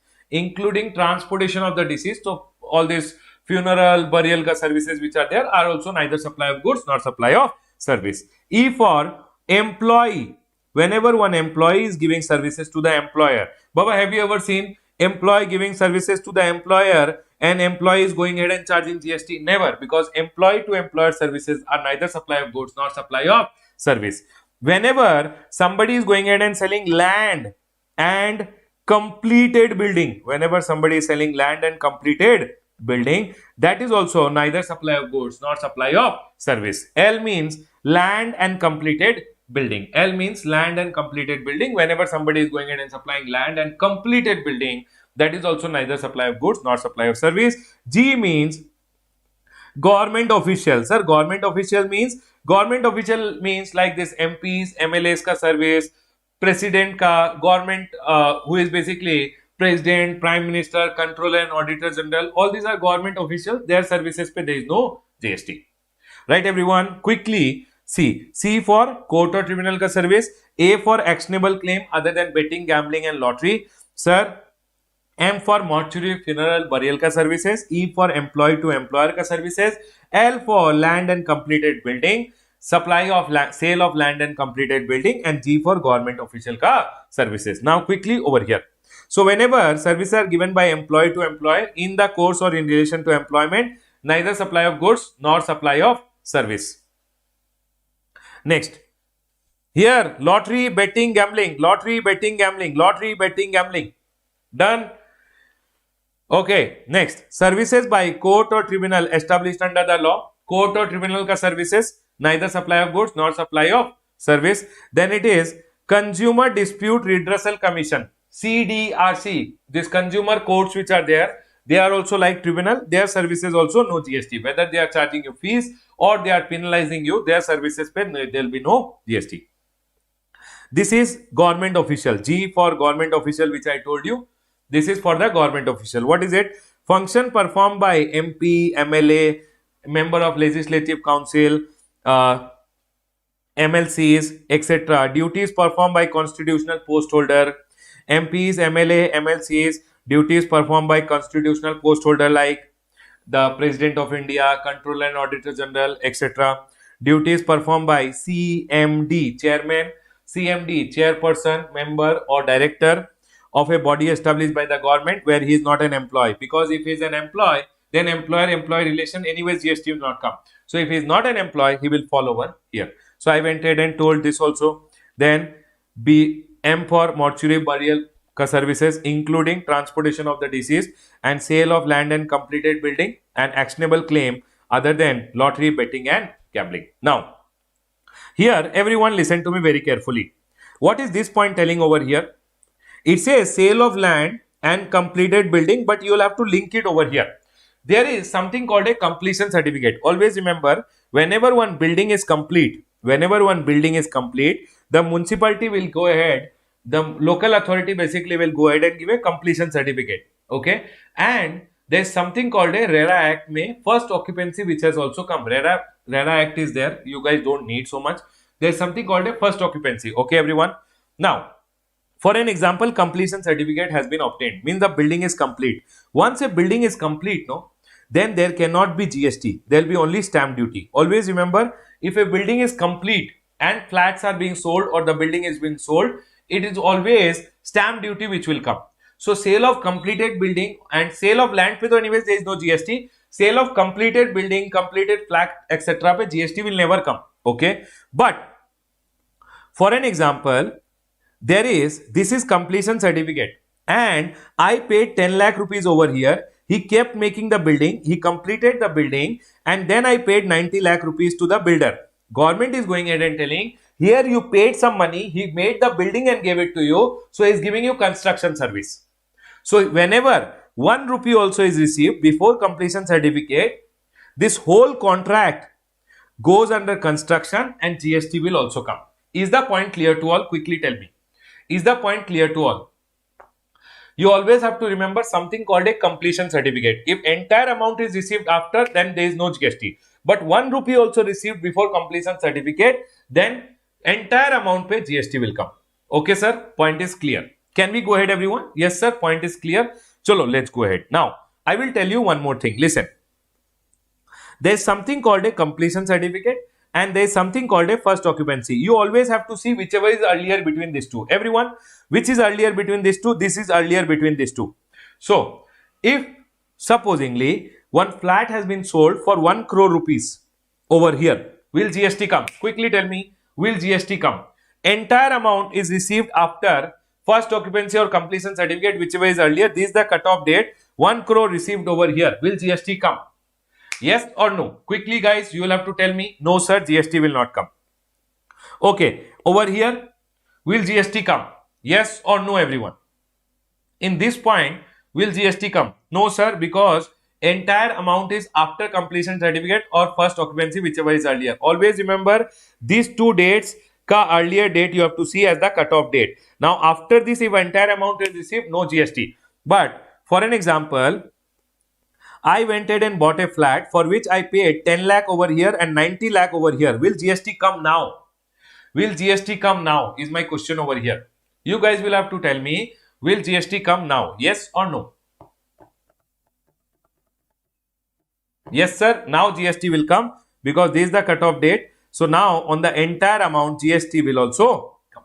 so all these funeral, burial ka services which are there are also neither supply of goods nor supply of service. E for employee, whenever one employee is giving services to the employer. Baba, have you ever seen employee giving services to the employer and employee is going ahead and charging GST? Never, because employee to employer services are neither supply of goods nor supply of service. Whenever somebody is going ahead and selling land and completed building, whenever somebody is selling land and completed building, that is also neither supply of goods nor supply of service. L means land and completed building. L means land and completed building. Whenever somebody is going ahead and supplying land and completed building, that is also neither supply of goods nor supply of service. G means government official. Sir, government official means like this MPs, MLAs ka service, president ka, government who is basically president, prime minister, controller and auditor general, all these are government officials. Their services pe there is no GST. Right, everyone? Quickly, C for court or tribunal ka service, A for actionable claim other than betting, gambling and lottery. Sir, M for mortuary, funeral, burial ka services. E for employee to employer ka services. L for land and completed building, supply of land, sale of land and completed building. And G for government official ka services. Now quickly over here. So whenever services are given by employee to employer in the course or in relation to employment, neither supply of goods nor supply of service. Next, here lottery, betting, gambling, lottery, betting, gambling, lottery, betting, gambling. Done. Okay, next, services by court or tribunal established under the law. Court or tribunal ka services, neither supply of goods nor supply of service. Then it is Consumer Dispute Redressal Commission, CDRC. These consumer courts which are there, they are also like tribunal. Their services also no GST. Whether they are charging you fees or they are penalizing you, their services pay, there will be no GST. This is government official. G for government official, which I told you. This is for the government official. What is it? Function performed by MP, MLA, member of legislative council, MLCs, etc. Duties performed by constitutional post holder. MPs, MLA, MLCs, duties performed by constitutional post holder like the President of India, Controller and Auditor General, etc. Duties performed by CMD, Chairman, CMD, Chairperson, Member or Director of a body established by the government where he is not an employee. Because if he is an employee, then employer-employee relation, anyways GST will not come. So if he is not an employee, he will fall over here. So I went ahead and told this also. Then B, M for mortuary burial ka services, including transportation of the deceased and sale of land and completed building and actionable claim other than lottery, betting and gambling. Now, here everyone listen to me very carefully. What is this point telling over here? It says sale of land and completed building, but you will have to link it over here. There is something called a completion certificate. Always remember, whenever one building is complete, the municipality will go ahead, the local authority basically will go ahead and give a completion certificate. Okay, and there's something called a RERA Act may first occupancy which has also come. RERA Act is there. You guys don't need so much. There's something called a first occupancy. Okay, everyone. Now, for an example, completion certificate has been obtained. Means the building is complete. Once a building is complete, no, then there cannot be GST. There will be only stamp duty. Always remember, if a building is complete and flats are being sold or the building is being sold, it is always stamp duty which will come. So sale of completed building and sale of land pe to anyways there is no GST. Sale of completed building, completed flat, etc. pe GST will never come. Okay, but for an example, this is completion certificate and I paid 10 lakh rupees over here. He kept making the building, he completed the building and then I paid 90 lakh rupees to the builder. Government is going ahead and telling, here you paid some money, he made the building and gave it to you, so he is giving you construction service. So whenever 1 rupee also is received before completion certificate, this whole contract goes under construction and GST will also come. Is the point clear to all? Quickly tell me. Is the point clear to all? You always have to remember something called a completion certificate. If entire amount is received after, then there is no GST. but 1 rupee also received before completion certificate, then entire amount पे GST will come. Okay, sir. Point is clear. Can we go ahead, everyone? Yes, sir. Point is clear. Chalo, let's go ahead. Now, I will tell you one more thing. Listen. There is something called a completion certificate and there is something called a first occupancy. You always have to see whichever is earlier between these two. Everyone, which is earlier between these two? This is earlier between these two. So, if supposingly one flat has been sold for 1 crore rupees over here, will GST come? Quickly tell me, will GST come? Entire amount is received after first occupancy or completion certificate, whichever is earlier. This is the cutoff date. 1 crore received over here. Will GST come? Yes or no? Quickly, guys, you will have to tell me. No, sir, GST will not come. Okay, over here, will GST come? Yes or no, everyone? In this point, will GST come? No, sir, because entire amount is after completion certificate or first occupancy, whichever is earlier. Always remember these two dates. Ka earlier date you have to see as the cutoff date. Now, after this, if entire amount is received, no GST. But for an example, I went ahead and bought a flat for which I paid 10 lakh over here and 90 lakh over here. Will GST come now? Will GST come now? Is my question over here. You guys will have to tell me, will GST come now? Yes or no? Yes, sir. Now GST will come because this is the cutoff date. So now on the entire amount, GST will also come.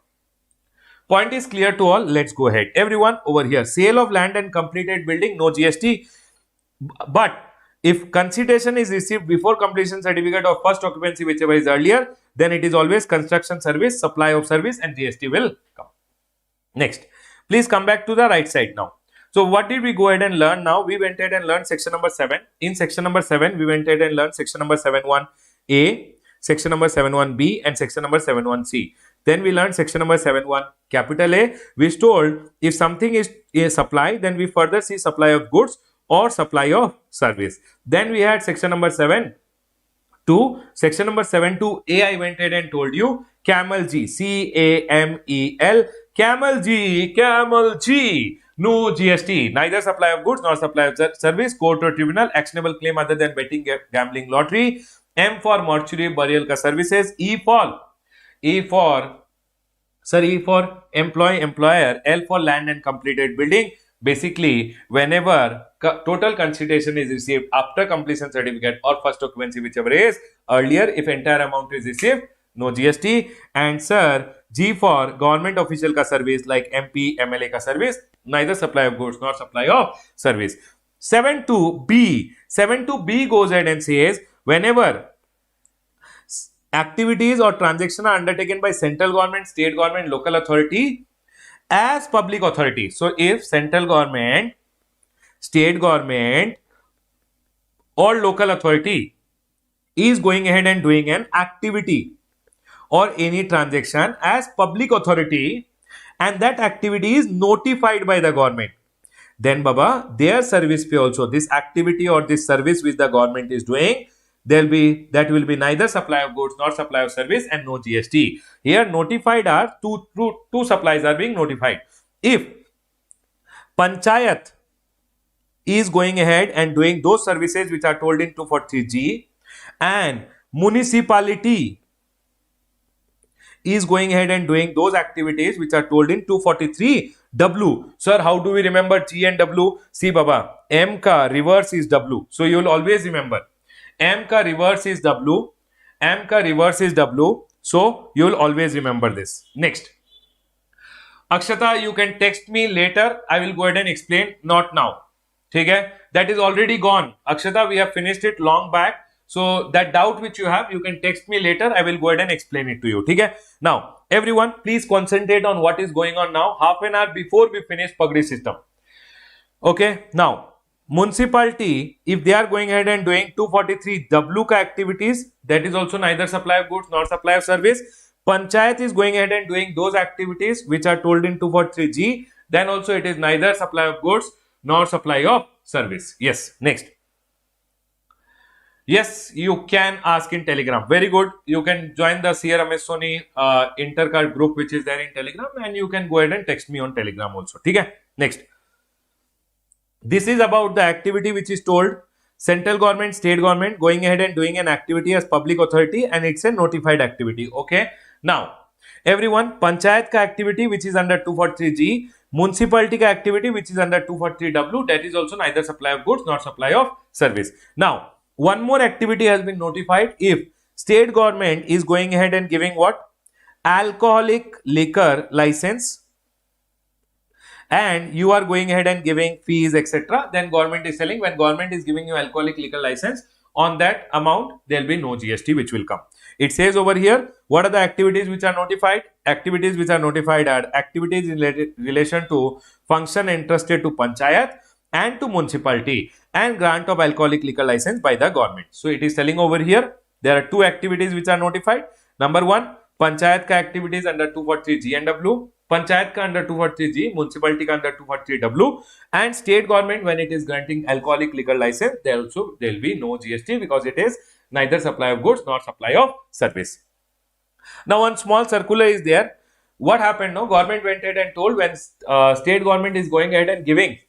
Point is clear to all. Let's go ahead. Everyone over here. Sale of land and completed building, no GST. But if consideration is received before completion certificate or first occupancy, whichever is earlier, then it is always construction service, supply of service, and GST will come. Next, please come back to the right side now. So what did we go ahead and learn now? We went ahead and learned section number 7. In section number 7, we went ahead and learned section number 7.1a, section number 7.1b, and section number 7.1c. Then we learned section number 7.1 capital A, which told if something is a supply, then we further see supply of goods or supply of service. Then we had section number 7.2. Section number 7.2a, I went ahead and told you camel G, C-A-M-E-L, camel G, no GST, neither supply of goods nor supply of service, court or tribunal, actionable claim other than betting, gambling, lottery. M for mortuary burial ka services. E for employee, employer. L for land and completed building. Basically, whenever total consideration is received after completion certificate or first occupancy, whichever is earlier, if entire amount is received, no GST. And sir, G for government official ka service like MP, MLA ka service, neither supply of goods nor supply of service. 7.2b goes ahead and says whenever activities or transactions are undertaken by central government, state government, local authority as public authority. So if central government, state government or local authority is going ahead and doing an activity or any transaction as public authority and that activity is notified by the government, then Baba, their service fee also, this activity or this service which the government is doing, that will be neither supply of goods nor supply of service and no GST. Here notified are two supplies are being notified. If Panchayat is going ahead and doing those services which are told in 243G and municipality is going ahead and doing those activities which are told in 243W. Sir, how do we remember G and W? See Baba, M ka reverse is W. So you will always remember M ka reverse is W. M ka reverse is W. So you will always remember this. Next. Akshata, you can text me later. I will go ahead and explain. Not now. Okay? That is already gone. Akshata, we have finished it long back. So that doubt which you have, you can text me later. I will go ahead and explain it to you. Okay? Now, everyone, please concentrate on what is going on now. Half an hour before we finish Pagdi system. Okay? Now, municipality, if they are going ahead and doing 243W ka activities, that is also neither supply of goods nor supply of service. Panchayat is going ahead and doing those activities which are told in 243G, then also it is neither supply of goods nor supply of service. Yes, next. Yes, you can ask in Telegram. Very good. You can join the Sierra Masoni Intercard group which is there in Telegram and you can go ahead and text me on Telegram also. Okay? Next. This is about the activity which is told central government, state government going ahead and doing an activity as public authority, and it's a notified activity. Okay. Now, everyone, panchayat ka activity which is under 243G, municipality ka activity which is under 243W, that is also neither supply of goods nor supply of service. Now, one more activity has been notified. If state government is going ahead and giving what? Alcoholic liquor license, and you are going ahead and giving fees, etc., then government is selling. When government is giving you alcoholic liquor license, on that amount there will be no GST which will come. It says over here, what are the activities which are notified? Activities which are notified are activities in relation to function entrusted to panchayat and to municipality and grant of alcoholic liquor license by the government. So it is telling over here, there are two activities which are notified. Number one, panchayat ka activities under 243G and W, panchayat ka under 243G, municipality ka under 243W, and state government when it is granting alcoholic liquor license, there will be no GST because it is neither supply of goods nor supply of service. Now, one small circular is there. What happened now? Government went ahead and told when state government is going ahead and giving,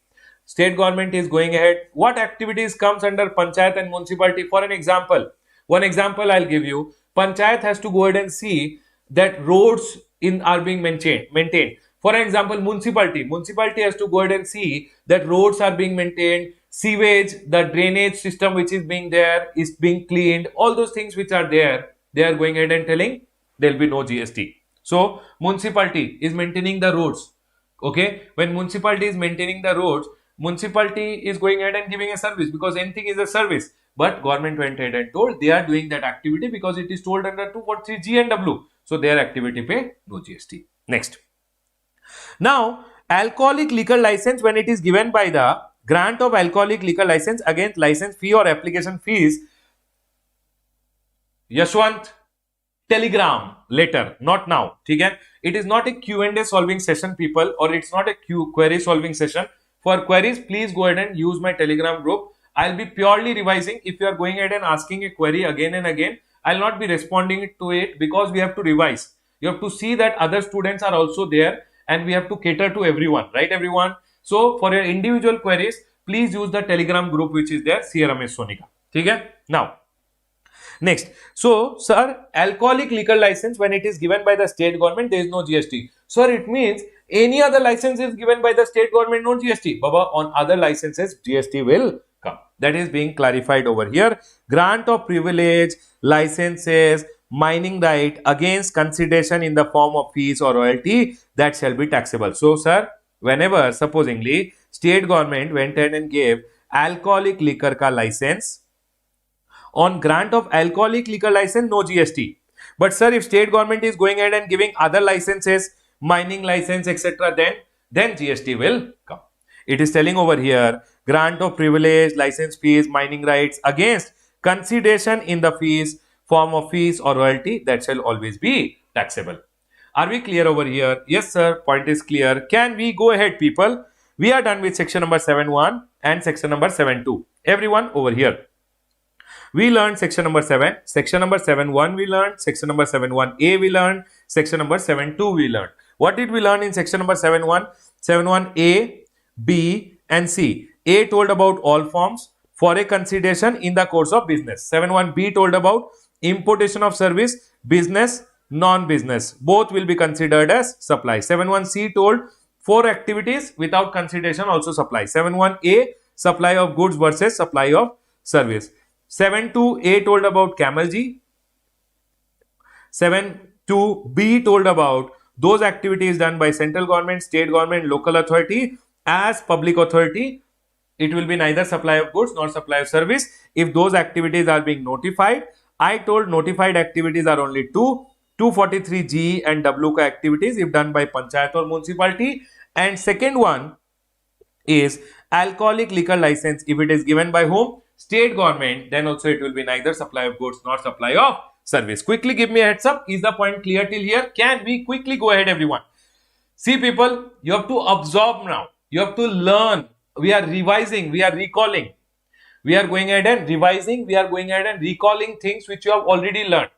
state government is going ahead, what activities comes under panchayat and municipality? For an example, one example I'll give you. Panchayat has to go ahead and see that roads are being maintained. For example, municipality has to go ahead and see that roads are being maintained, sewage, the drainage system which is being there is being cleaned, all those things which are there, they are going ahead and telling there will be no GST. So municipality is maintaining the roads. Okay, when municipality is maintaining the roads, municipality is going ahead and giving a service because anything is a service. But government went ahead and told they are doing that activity because it is told under 243G and W. So their activity pay no GST. Next. Now, alcoholic liquor license, when it is given by the grant of alcoholic liquor license against license fee or application fees, Yashwant, telegram later, not now. Okay? It is not a Q&A solving session, people, or it's not a query solving session. For queries, please go ahead and use my telegram group. I'll be purely revising. If you are going ahead and asking a query again and again, I'll not be responding to it because we have to revise. You have to see that other students are also there and we have to cater to everyone, right everyone? So for your individual queries, please use the telegram group which is there, CA Ramesh Sonika. Okay? Now, next. So, sir, alcoholic liquor license, when it is given by the state government, there is no GST. Sir, it means any other license is given by the state government, no GST. Baba, on other licenses, GST will come. That is being clarified over here. Grant of privilege, licenses, mining right against consideration in the form of fees or royalty, that shall be taxable. So, sir, whenever, supposingly, state government went ahead and gave alcoholic liquor ka license, on grant of alcoholic liquor license, no GST. But sir, if state government is going ahead and giving other licenses, mining license, etc., then GST will come. It is telling over here, grant of privilege, license fees, mining rights against consideration in the fees, form of fees or royalty, that shall always be taxable. Are we clear over here? Yes, sir. Point is clear. Can we go ahead, people? We are done with section number 7.1 and section number 7.2. Everyone over here. We learned section number 7, section number 7.1 we learned, section number 7.1a we learned, section number 7.2 we learned. What did we learn in section number 7.1? 7.1a, b and c. A told about all forms for a consideration in the course of business. 7.1b told about importation of service, business, non-business. Both will be considered as supply. 7.1c told 4 activities without consideration also supply. 7.1a, supply of goods versus supply of service. 7.2a told about camel G. 7.2b told about those activities done by central government, state government, local authority as public authority. It will be neither supply of goods nor supply of service if those activities are being notified. I told notified activities are only 243G and W activities if done by panchayat or municipality. And second one is alcoholic liquor license. If it is given by whom? State government, then also it will be neither supply of goods nor supply of service. Quickly give me a heads up. Is the point clear till here? Can we quickly go ahead, everyone? See, people, you have to absorb now. You have to learn. We are revising. We are recalling. We are going ahead and revising. We are going ahead and recalling things which you have already learned.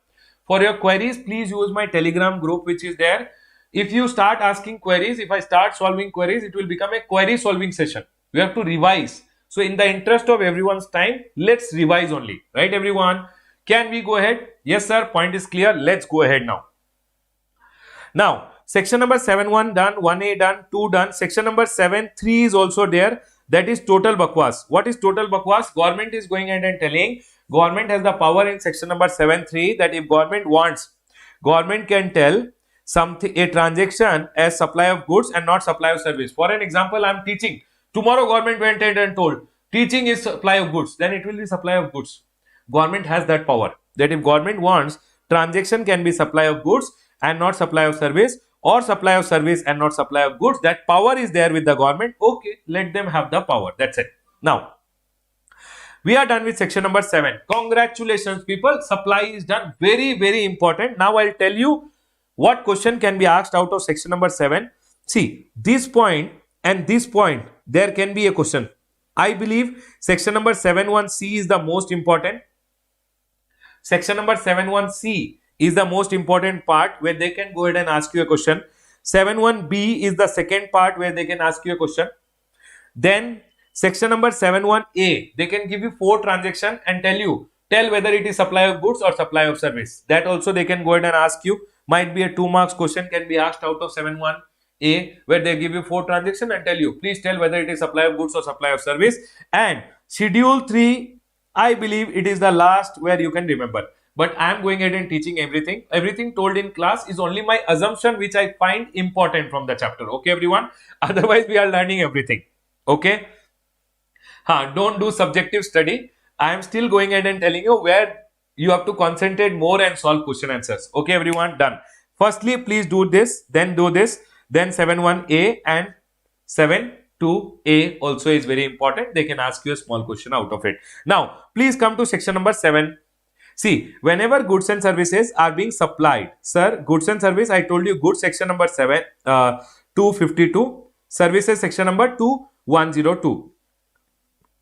For your queries, please use my telegram group which is there. If you start asking queries, if I start solving queries, it will become a query solving session. You have to revise. So in the interest of everyone's time, let's revise only, right everyone? Can we go ahead? Yes sir, point is clear. Let's go ahead now. Now, section number 7.1 done, 1A done, 2 done. Section number 7.3 is also there. That is total bakwas. What is total bakwas? Government is going ahead and telling, government has the power in section number 7.3 that if government wants, government can tell something, a transaction as supply of goods and not supply of service. For an example, I am teaching. Tomorrow government went ahead and told teaching is supply of goods. Then it will be supply of goods. Government has that power. That if government wants, transaction can be supply of goods and not supply of service, or supply of service and not supply of goods. That power is there with the government. Okay, let them have the power. That's it. Now, we are done with section number 7. Congratulations people, supply is done. Very, very important. Now I'll tell you what question can be asked out of section number 7. See, this point and this point, there can be a question. I believe section number 7.1c is the most important. Section number 7.1c is the most important part where they can go ahead and ask you a question. 7.1b is the second part where they can ask you a question. Then section number 7.1a, they can give you 4 transactions and tell whether it is supply of goods or supply of service. That also they can go ahead and ask you. Might be a 2 marks question can be asked out of 7.1a where they give you 4 transactions and please tell whether it is supply of goods or supply of service. And schedule 3, I believe it is the last where you can remember. But I am going ahead and teaching everything. Everything told in class is only my assumption which I find important from the chapter. Okay everyone? Otherwise we are learning everything. Okay? Don't do subjective study. I am still going ahead and telling you where you have to concentrate more and solve question answers. Okay everyone? Done. Firstly, please do this, then do this, then 7.1a and 7.2a also is very important. They can ask you a small question out of it. Now, please come to section number 7. See, whenever goods and services are being supplied, sir, goods and service, I told you goods section number 7, 252, services section number 2102.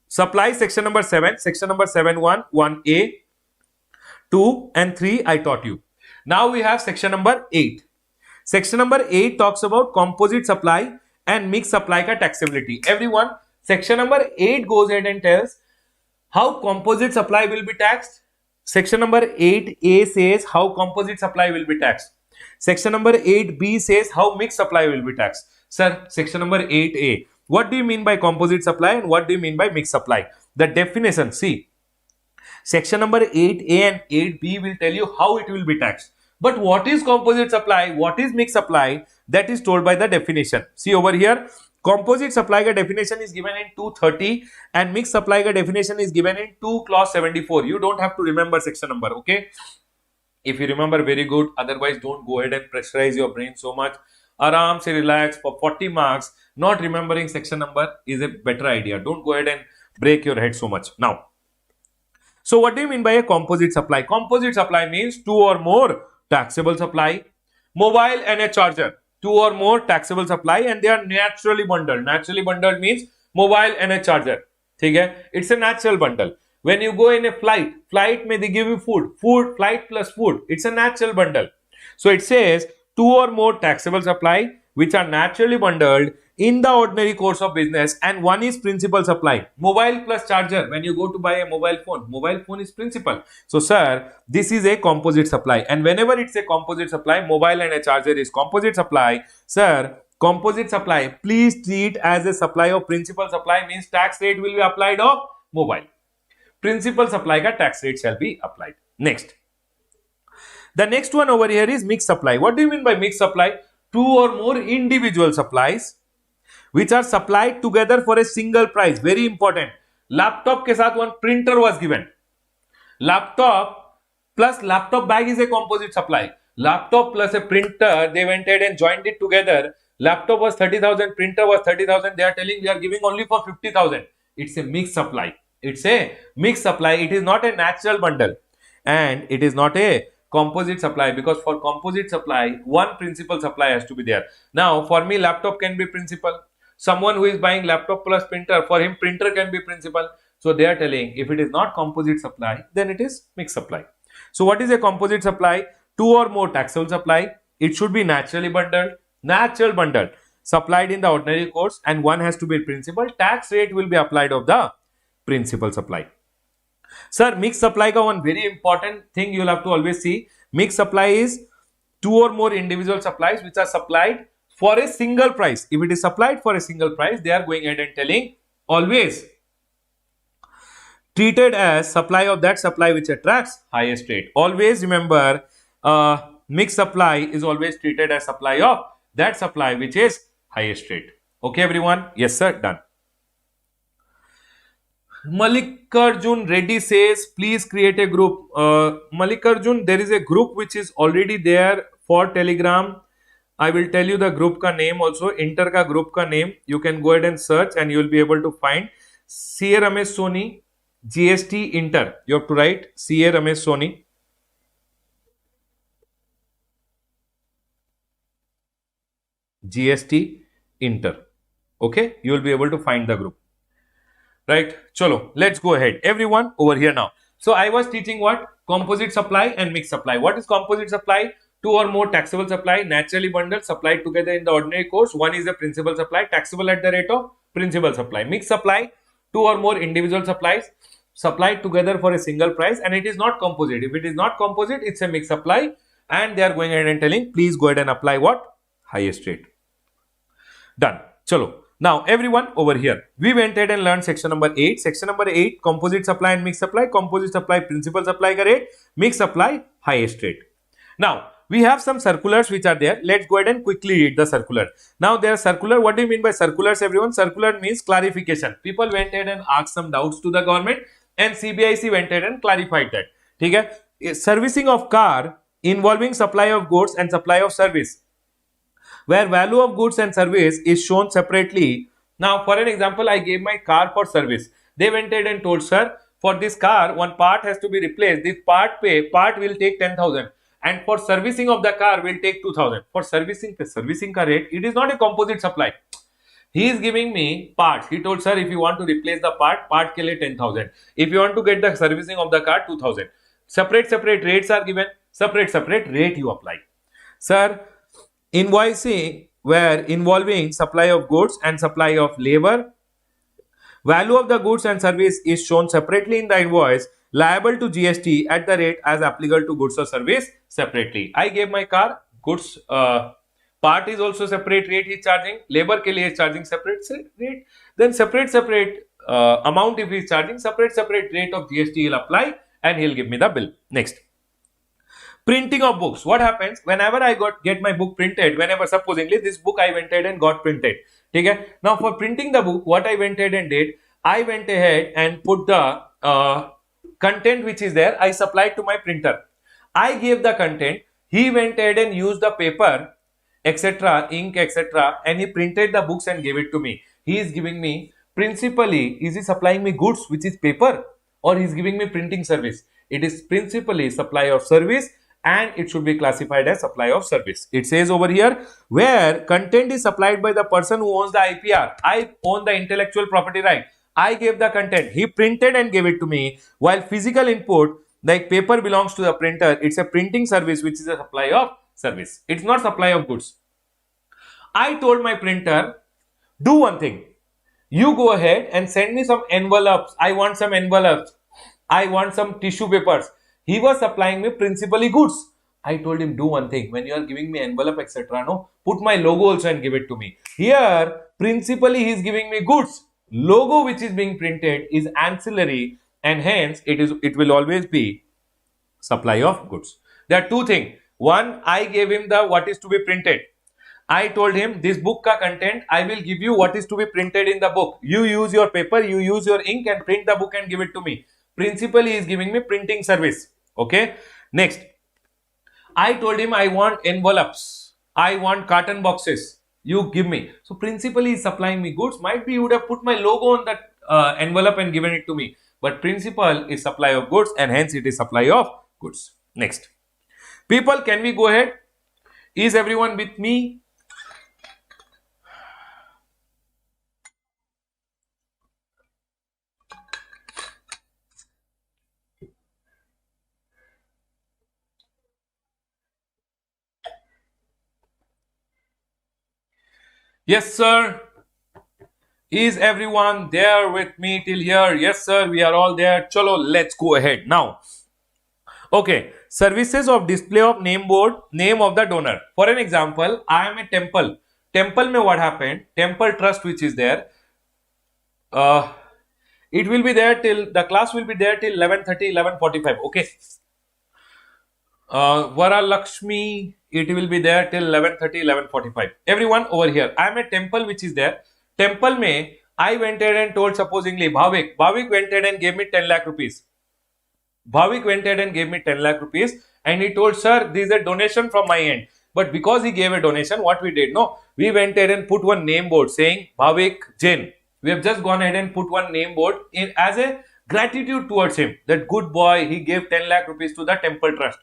Supply section number 7, section number 7.1, 1a, 2 and 3 I taught you. Now we have section number 8. Section number 8 talks about composite supply and mixed supply ka taxability. Everyone, section number 8 goes ahead and tells how composite supply will be taxed. Section number 8a says how composite supply will be taxed. Section number 8b says how mixed supply will be taxed. Sir, section number 8a. What do you mean by composite supply and what do you mean by mixed supply? The definition, see, section number 8a and 8b will tell you how it will be taxed. But what is composite supply? What is mixed supply? That is told by the definition. See over here, composite supply ka definition is given in 230 and mixed supply ka definition is given in 2 clause 74. You don't have to remember section number, okay? If you remember, very good. Otherwise, don't go ahead and pressurize your brain so much. Aram se relax for 40 marks. Not remembering section number is a better idea. Don't go ahead and break your head so much. Now, so what do you mean by a composite supply? Composite supply means 2 or more taxable supply, mobile and a charger. 2 or more taxable supply and they are naturally bundled. Naturally bundled means mobile and a charger. Okay? It's a natural bundle. When you go in a flight may they give you food, flight plus food. It's a natural bundle. So it says 2 or more taxable supply which are naturally bundled in the ordinary course of business and one is principal supply. Mobile plus charger. When you go to buy a mobile phone is principal. So sir, this is a composite supply and whenever it's a composite supply, mobile and a charger is composite supply. Sir, composite supply, please treat as a supply of principal supply means tax rate will be applied of mobile. Principal supply ka tax rate shall be applied. Next. The next one over here is mixed supply. What do you mean by mixed supply? 2 or more individual supplies which are supplied together for a single price. Very important. Laptop ke saath one printer was given. Laptop plus laptop bag is a composite supply. Laptop plus a printer, they went ahead and joined it together. Laptop was 30,000, printer was 30,000. They are telling we are giving only for 50,000. It's a mixed supply. It's a mixed supply. It is not a natural bundle and it is not a composite supply because for composite supply, one principal supply has to be there. Now, for me, laptop can be principal. Someone who is buying laptop plus printer, for him, printer can be principal. So, they are telling if it is not composite supply, then it is mixed supply. So, what is a composite supply? 2 or more taxable supply. It should be naturally bundled, supplied in the ordinary course and one has to be principal. Tax rate will be applied of the principal supply. Sir, mixed supply का one very important thing you'll have to always see. Mixed supply is two or more individual supplies which are supplied for a single price. If it is supplied for a single price, they are going ahead and telling always treated as supply of that supply which attracts highest rate. Always remember, mixed supply is always treated as supply of that supply which is highest rate. Okay, everyone? Yes, sir. Done. Malikarjun Reddy says, please create a group. Malikarjun, there is a group which is already there for Telegram. I will tell you the group ka name also. Inter ka group ka name. You can go ahead and search and you will be able to find CA Ramesh Soni GST Inter. You have to write CA Ramesh Soni. GST Inter. Okay, you will be able to find the group. Right, chalo, let's go ahead. Everyone over here now. So I was teaching what? Composite supply and mixed supply. What is composite supply? Two or more taxable supply naturally bundled supplied together in the ordinary course. One is a principal supply taxable at the rate of principal supply. Mixed supply, two or more individual supplies supplied together for a single price, and it is not composite. If it is not composite, it's a mixed supply, and they are going ahead and telling please go ahead and apply what? Highest rate. Done. Chalo. Now, everyone over here, we went ahead and learned section number 8. Section number 8, composite supply and mixed supply. Composite supply, principal supply ka rate. Mixed supply, highest rate. Now, we have some circulars which are there. Let's go ahead and quickly read the circular. Now, there are circular. What do you mean by circulars, everyone? Circular means clarification. People went ahead and asked some doubts to the government, and CBIC went ahead and clarified that. Okay? Servicing of car involving supply of goods and supply of service, where value of goods and service is shown separately. Now, for an example, I gave my car for service. They went ahead and told, sir, for this car, one part has to be replaced. This part will take 10,000. And for servicing of the car will take 2,000. For servicing ka rate, it is not a composite supply. He is giving me parts. He told, sir, if you want to replace the part ke liye 10,000. If you want to get the servicing of the car, 2,000. Separate rates are given. Separate rate you apply. Sir, invoicing where involving supply of goods and supply of labor, value of the goods and service is shown separately in the invoice, liable to GST at the rate as applicable to goods or service separately. I gave my car, goods part is also separate rate he is charging, labor ke liye is charging separate rate, then separate amount if he is charging, separate rate of GST he will apply and he will give me the bill. Next. Printing of books. What happens whenever I get my book printed? Whenever supposedly this book I went ahead and got printed. Okay? Now for printing the book, what I went ahead and did, I went ahead and put the content which is there. I supplied to my printer. I gave the content. He went ahead and used the paper, etc., ink, etc., and he printed the books and gave it to me. He is giving me principally. Is he supplying me goods which is paper, or he is giving me printing service? It is principally supply of service, and it should be classified as supply of service. It says over here, where content is supplied by the person who owns the IPR. I own the intellectual property right. I gave the content. He printed and gave it to me. While physical input, like paper, belongs to the printer. It's a printing service which is a supply of service. It's not supply of goods. I told my printer, do one thing. You go ahead and send me some envelopes. I want some envelopes. I want some tissue papers. He was supplying me principally goods. I told him, do one thing. When you are giving me envelope, etc., no, put my logo also and give it to me. Here, principally he is giving me goods. Logo which is being printed is ancillary, and hence it will always be supply of goods. There are two things. One, I gave him the what is to be printed. I told him this book ka content, I will give you what is to be printed in the book. You use your paper, you use your ink and print the book and give it to me. Principally, he is giving me printing service. Okay. Next, I told him I want envelopes. I want carton boxes. You give me. So principally, he is supplying me goods. Might be you would have put my logo on that envelope and given it to me. But principal is supply of goods, and hence it is supply of goods. Next. People, can we go ahead? Is everyone with me? Yes, sir. Is everyone there with me till here? Yes, sir. We are all there. Chalo, let's go ahead now. Okay. Services of display of name board, name of the donor. For an example, I am a temple. Temple mein what happened? Temple trust which is there. It will be there till the class will be there till 11:30, 11:45. Okay. Varalakshmi, it will be there till 11:30, 11:45. Everyone over here. I am a temple which is there. Temple mein I went ahead and told supposingly Bhavik. Bhavik went ahead and gave me 10 lakh rupees. Bhavik went ahead and gave me 10 lakh rupees and he told, sir, this is a donation from my end. But because he gave a donation, what we did? No, we went ahead and put one name board saying Bhavik Jain. We have just gone ahead and put one name board in as a gratitude towards him. That good boy, he gave 10 lakh rupees to the temple trust.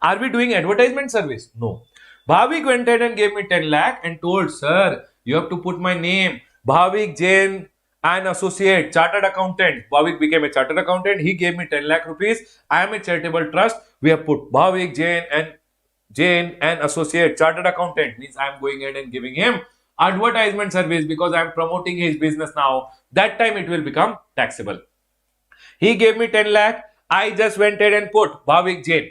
Are we doing advertisement service? No. Bhavik went ahead and gave me 10 lakh and told, sir, you have to put my name, Bhavik Jain and associate, chartered accountant. Bhavik became a chartered accountant. He gave me 10 lakh rupees. I am a charitable trust. We have put Bhavik Jain and associate, chartered accountant. Means I am going ahead and giving him advertisement service because I am promoting his business now. That time it will become taxable. He gave me 10 lakh. I just went ahead and put Bhavik Jain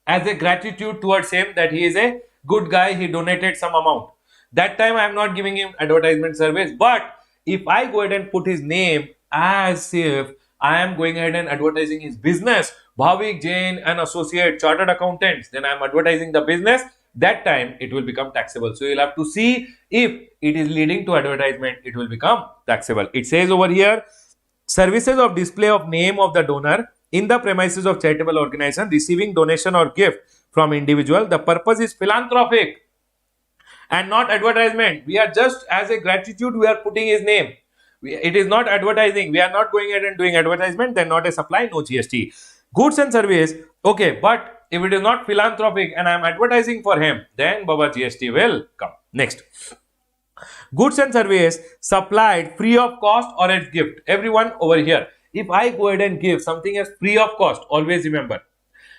as a gratitude towards him that he is a good guy. He donated some amount. That time I am not giving him advertisement service. But if I go ahead and put his name as if I am going ahead and advertising his business, Bhavik Jain and associate chartered accountants, then I am advertising the business. That time it will become taxable. So you'll have to see if it is leading to advertisement, it will become taxable. It says over here, services of display of name of the donor in the premises of charitable organization receiving donation or gift from individual. The purpose is philanthropic and not advertisement. We are just as a gratitude, we are putting his name. It is not advertising. We are not going ahead and doing advertisement. Then not a supply, no GST. Goods and service, okay, but if it is not philanthropic and I am advertising for him, then Baba GST will come. Next. Goods and service supplied free of cost or as gift. Everyone over here. If I go ahead and give something as free of cost, always remember,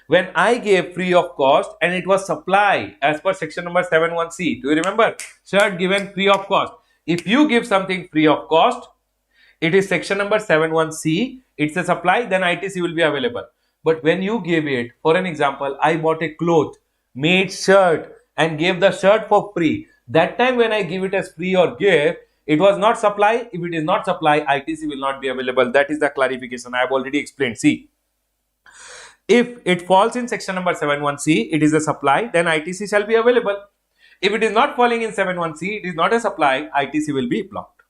when I gave free of cost and it was supply as per section number 71C, do you remember? Shirt given free of cost. If you give something free of cost, it is section number 71C, it's a supply, then ITC will be available. But when you give it, for an example, I bought a cloth, made shirt and gave the shirt for free. That time when I give it as free or gift, it was not supply. If it is not supply, ITC will not be available. That is the clarification I have already explained. See, if it falls in section number 71C, it is a supply, then ITC shall be available. If it is not falling in 71C, it is not a supply, ITC will be blocked.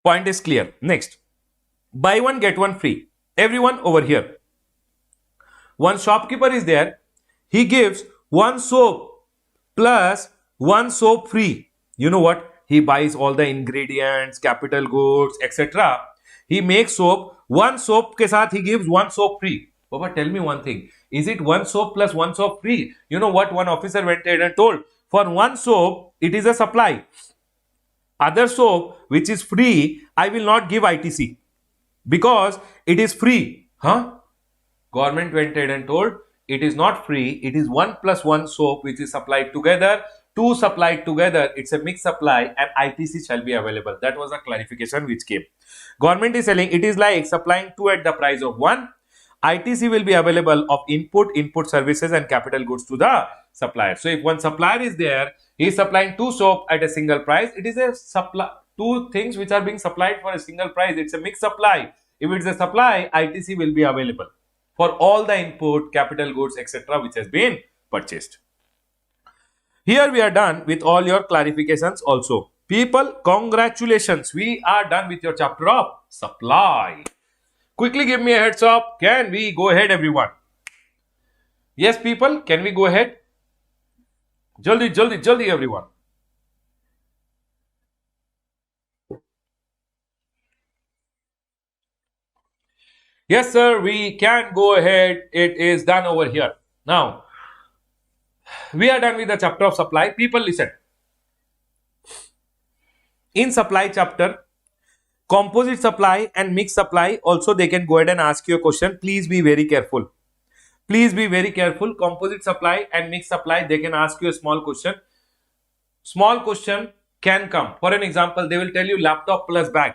Point is clear. Next, buy one get one free. Everyone over here. One shopkeeper is there. He gives one soap plus one soap free. You know what? He buys all the ingredients, capital goods, etc. He makes soap. One soap ke saath he gives one soap free. Baba, tell me one thing. Is it one soap plus one soap free? You know what one officer went ahead and told? For one soap, it is a supply. Other soap which is free, I will not give ITC because it is free. Huh? Government went ahead and told it is not free. It is 1 plus 1 soap which is supplied together. 2 supplied together. It's a mixed supply and ITC shall be available. That was a clarification which came. Government is selling. It is like supplying 2 at the price of 1. ITC will be available of input services and capital goods to the supplier. So if one supplier is there, he is supplying 2 soap at a single price. It is a supply, 2 things which are being supplied for a single price. It's a mixed supply. If it's a supply, ITC will be available for all the input, capital goods, etc. which has been purchased. Here we are done with all your clarifications also. People, congratulations. We are done with your chapter of supply. Quickly give me a heads up. Can we go ahead, everyone? Yes, people, can we go ahead? Jaldi, jaldi, jaldi, everyone. Yes, sir, we can go ahead. It is done over here. Now, we are done with the chapter of supply. People, listen. In supply chapter, composite supply and mixed supply, also they can go ahead and ask you a question. Please be very careful. Please be very careful. Composite supply and mixed supply, they can ask you a small question. Small question can come. For an example, they will tell you laptop plus bag.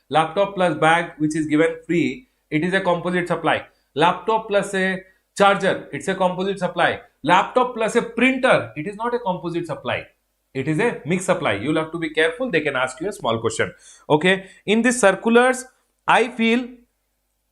Laptop plus bag, which is given free, it is a composite supply. Laptop plus a charger, it's a composite supply. Laptop plus a printer, it is not a composite supply. It is a mixed supply. You'll have to be careful. They can ask you a small question. Okay. In these circulars, I feel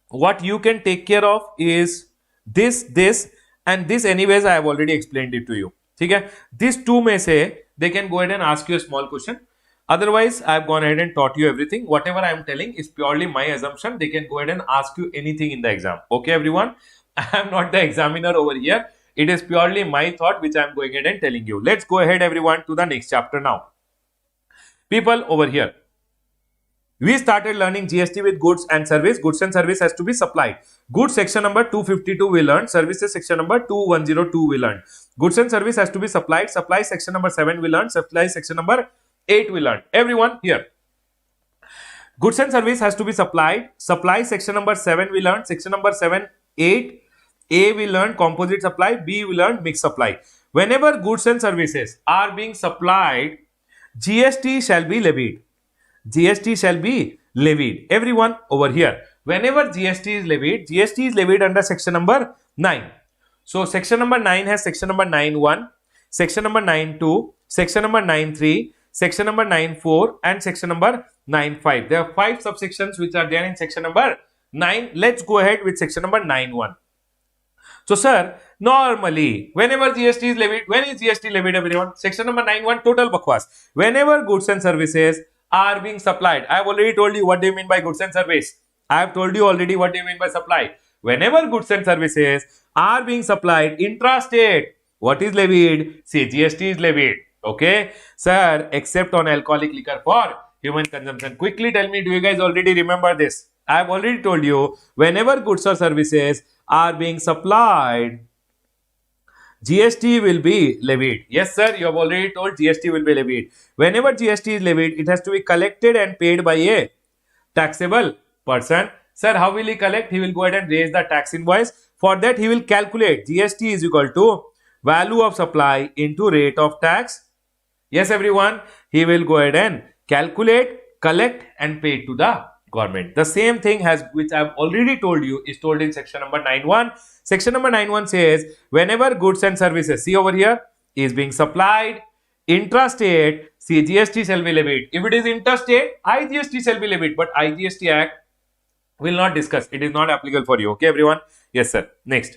what you can take care of is this and this. Anyways, I have already explained it to you. Okay. These two may say they can go ahead and ask you a small question. Otherwise, I have gone ahead and taught you everything. Whatever I am telling is purely my assumption. They can go ahead and ask you anything in the exam. Okay, everyone. I am not the examiner over here. It is purely my thought which I am going ahead and telling you. Let's go ahead, everyone, to the next chapter now. People over here. We started learning GST with goods and service. Goods and service has to be supplied. Goods section number 252 we learned. Services section number 2102 we learned. Goods and service has to be supplied. Supply section number 7 we learned. Supply section number 8 we learned. Everyone here. Goods and service has to be supplied. Supply section number 7 we learned. Section number 7, 8. A we learned composite supply. B we learned mixed supply. Whenever goods and services are being supplied, GST shall be levied. GST shall be levied. Everyone over here. Whenever GST is levied under section number 9. So section number 9 has section number 9.1, section number 9.2, section number 9.3, section number 9.4 and section number 9.5. There are 5 subsections which are there in section number 9. Let's go ahead with section number 9.1. So, sir, normally, whenever GST is levied, when is GST levied, everyone? Section number 9.1, total bakwas. Whenever goods and services are being supplied. I have already told you what do you mean by goods and service. I have told you already what do you mean by supply. Whenever goods and services are being supplied intrastate, what is levied? See, GST is levied. Okay, sir, except on alcoholic liquor for human consumption. Quickly tell me, do you guys already remember this? I have already told you, whenever goods or services are being supplied, GST will be levied. Yes, sir, you have already told GST will be levied. Whenever GST is levied, it has to be collected and paid by a taxable person. Sir, how will he collect? He will go ahead and raise the tax invoice. For that, he will calculate GST is equal to value of supply into rate of tax. Yes, everyone, he will go ahead and calculate, collect and pay to the government. The same thing has, which I have already told you, is told in section number 9.1. Section number 9.1 says, whenever goods and services, see over here, is being supplied intrastate, see, GST shall be levied. If it is interstate, IGST shall be levied. But IGST Act will not discuss. It is not applicable for you. Okay, everyone? Yes, sir. Next.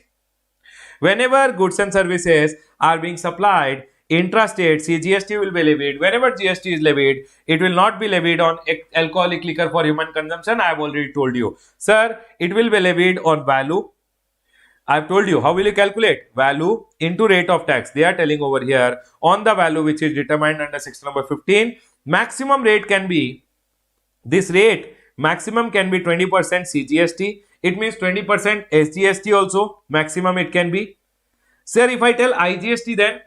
Whenever goods and services are being supplied intrastate, see, GST will be levied. Whenever GST is levied, it will not be levied on alcoholic liquor for human consumption. I have already told you. Sir, it will be levied on value. I have told you. How will you calculate? Value into rate of tax. They are telling over here on the value which is determined under section number 15. Maximum rate can be, this rate maximum can be 20% CGST. It means 20% SGST also. Maximum it can be. Sir, if I tell IGST, then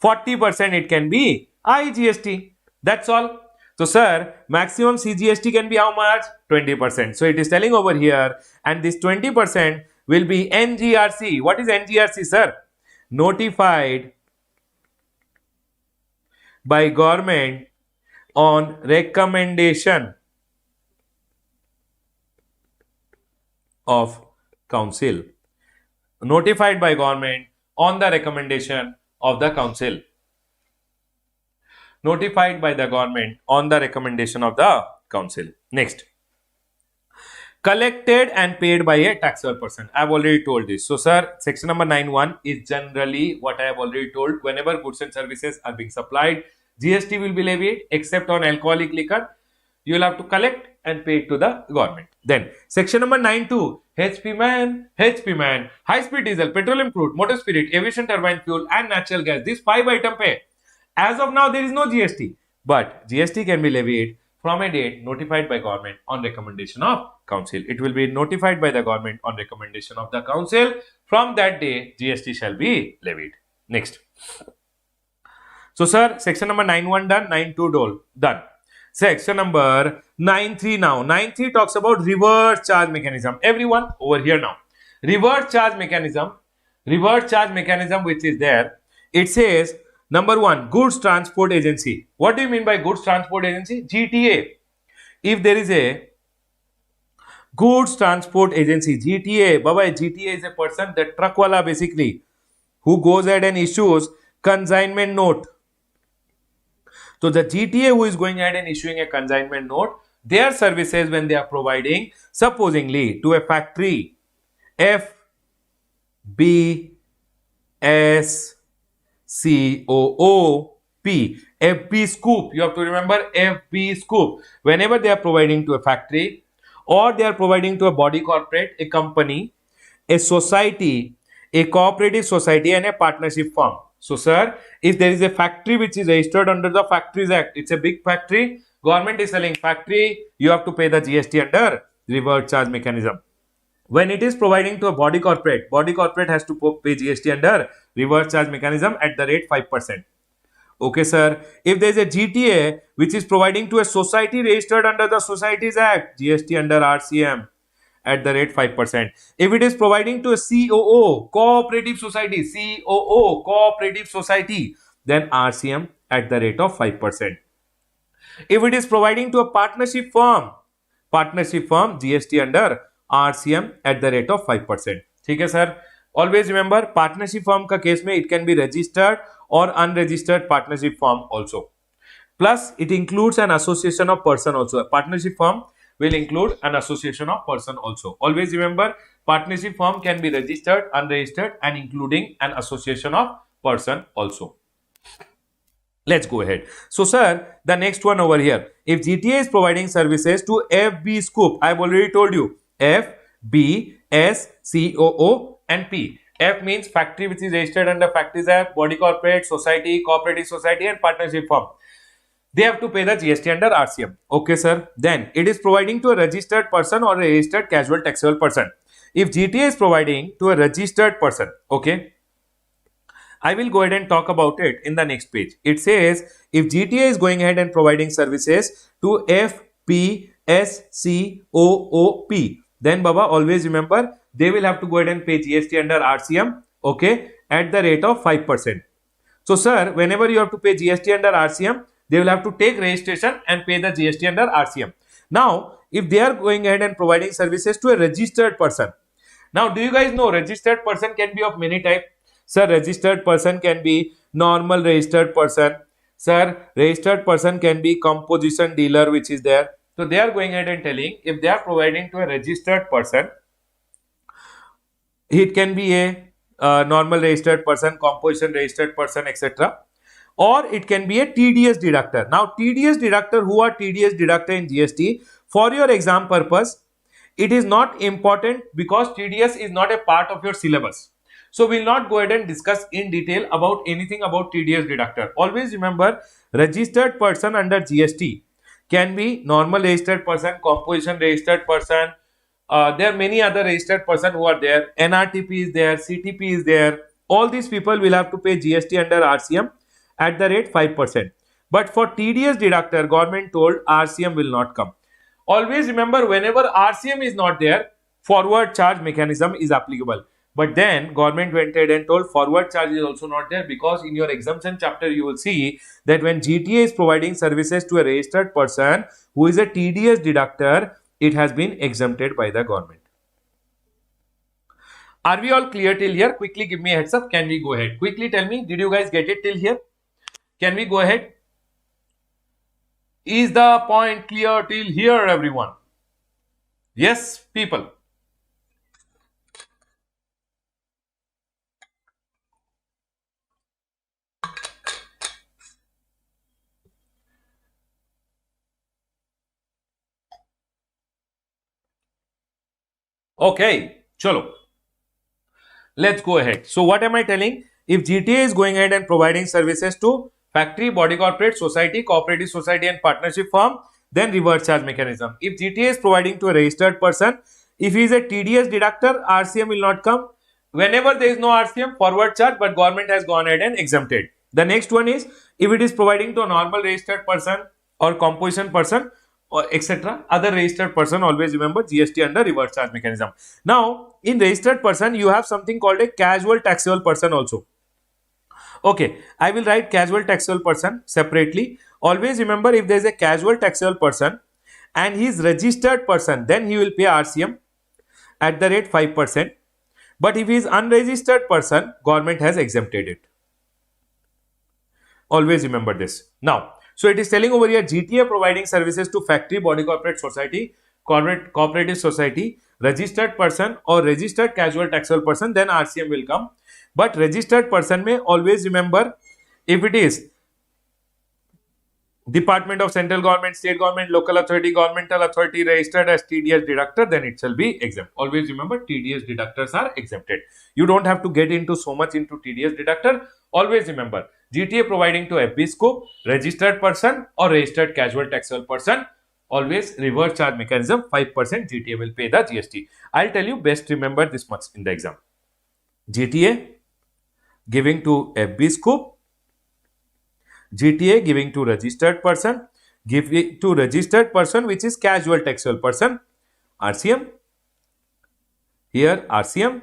40% it can be IGST. That's all. So, sir, maximum CGST can be how much? 20%. So, it is telling over here, and this 20% will be NGRC. What is NGRC, sir? Notified by government on recommendation of council. Notified by government on the recommendation of the council. Notified by the government on the recommendation of the council. Next. Collected and paid by a taxable person. I have already told this. So, sir, section number 9.1 is generally what I have already told. Whenever goods and services are being supplied, GST will be levied except on alcoholic liquor. You will have to collect and pay it to the government. Then, section number 9.2, HP man, high speed diesel, petroleum crude, motor spirit, aviation turbine fuel and natural gas. These 5 item pay. As of now, there is no GST. But GST can be levied from a date notified by government on recommendation of council. It will be notified by the government on recommendation of the council. From that day, GST shall be levied. Next. So, sir, section number 9.1 done, 9.2 done. Section number 9.3 now. 9.3 talks about reverse charge mechanism. Everyone over here now. Reverse charge mechanism reverse charge mechanism which is there, it says number one, goods transport agency. What do you mean by goods transport agency? GTA. If there is a goods transport agency, GTA, Baba, GTA is a person, the truck wala basically, who goes ahead and issues consignment note. So the GTA who is going ahead and issuing a consignment note, their services when they are providing, supposingly to a factory, F, B, S, C, O, O, P, FB scoop. You have to remember FB scoop. Whenever they are providing to a factory or they are providing to a body corporate, a company, a society, a cooperative society and a partnership firm. So sir, if there is a factory which is registered under the Factories Act, it's a big factory, government is selling factory, you have to pay the GST under reverse charge mechanism. When it is providing to a body corporate has to pay GST under reverse charge mechanism at the rate 5%. Okay, sir. If there is a GTA which is providing to a society registered under the Societies Act, GST under RCM at the rate 5%. If it is providing to a COO, cooperative society, COO, cooperative society, then RCM at the rate of 5%. If it is providing to a partnership firm, GST under RCM at the rate of 5%. ठीक है sir. Always remember, partnership firm का case में it can be registered or unregistered partnership firm also. Plus, it includes an association of person also. A partnership firm will include an association of person also. Always remember, partnership firm can be registered, unregistered, and including an association of person also. Let's go ahead. So, sir, the next one over here. If GTA is providing services to FB Scoop, I've already told you F, B, S, C, O, O, and P. F means factory which is registered under Factories Act, body corporate, society, cooperative society, and partnership firm. They have to pay the GST under RCM. Okay, sir. Then it is providing to a registered person or a registered casual taxable person. If GTA is providing to a registered person, okay, I will go ahead and talk about it in the next page. It says if GTA is going ahead and providing services to F, P, S, C, O, O, P, then Baba, always remember they will have to go ahead and pay GST under RCM, okay, at the rate of 5%. So, sir, whenever you have to pay GST under RCM, they will have to take registration and pay the GST under RCM. Now, if they are going ahead and providing services to a registered person, now do you guys know registered person can be of many types? Sir, registered person can be normal registered person. Sir, registered person can be composition dealer which is there. So, they are going ahead and telling if they are providing to a registered person, it can be a normal registered person, composition registered person, etc. Or it can be a TDS deductor. Now, TDS deductor, who are TDS deductor in GST? For your exam purpose, it is not important because TDS is not a part of your syllabus. So, we will not go ahead and discuss in detail about anything about TDS deductor. Always remember, registered person under GST can be normal registered person, composition registered person. There are many other registered person who are there. NRTP is there, CTP is there. All these people will have to pay GST under RCM at the rate 5%. But for TDS deductor, government told RCM will not come. Always remember, whenever RCM is not there, forward charge mechanism is applicable. But then government went ahead and told forward charge is also not there, because in your exemption chapter you will see that when GTA is providing services to a registered person who is a TDS deductor, it has been exempted by the government. Are we all clear till here? Quickly give me a heads up. Can we go ahead? Quickly tell me, did you guys get it till here? Can we go ahead? Is the point clear till here, everyone? Yes, people. Okay, chalo. Let's go ahead. So what am I telling? If GTA is going ahead and providing services to factory, body corporate, society, cooperative society and partnership firm, then reverse charge mechanism. If GTA is providing to a registered person, if he is a TDS deductor, RCM will not come. Whenever there is no RCM, forward charge, but government has gone ahead and exempted. The next one is, if it is providing to a normal registered person or composition person, or etc. Other registered person, always remember GST under reverse charge mechanism. Now, in registered person, you have something called a casual taxable person also. Okay, I will write casual taxable person separately. Always remember, if there is a casual taxable person and he is registered person, then he will pay RCM at the rate 5%. But if he is unregistered person, government has exempted it. Always remember this. Now, so it is telling over here, GTA providing services to factory, body corporate society, cooperative society, registered person or registered casual taxable person, then RCM will come. But registered person may always remember, if it is Department of Central Government, State Government, Local Authority, Governmental Authority registered as TDS deductor, then it shall be exempt. Always remember, TDS deductors are exempted. You don't have to get into so much into TDS deductor. Always remember, GTA providing to FB scope, registered person or registered casual taxable person, always reverse charge mechanism, 5% GTA will pay the GST. I'll tell you, best remember this much in the exam. GTA giving to FB scope, GTA giving to registered person, giving to registered person which is casual taxable person, RCM, here RCM,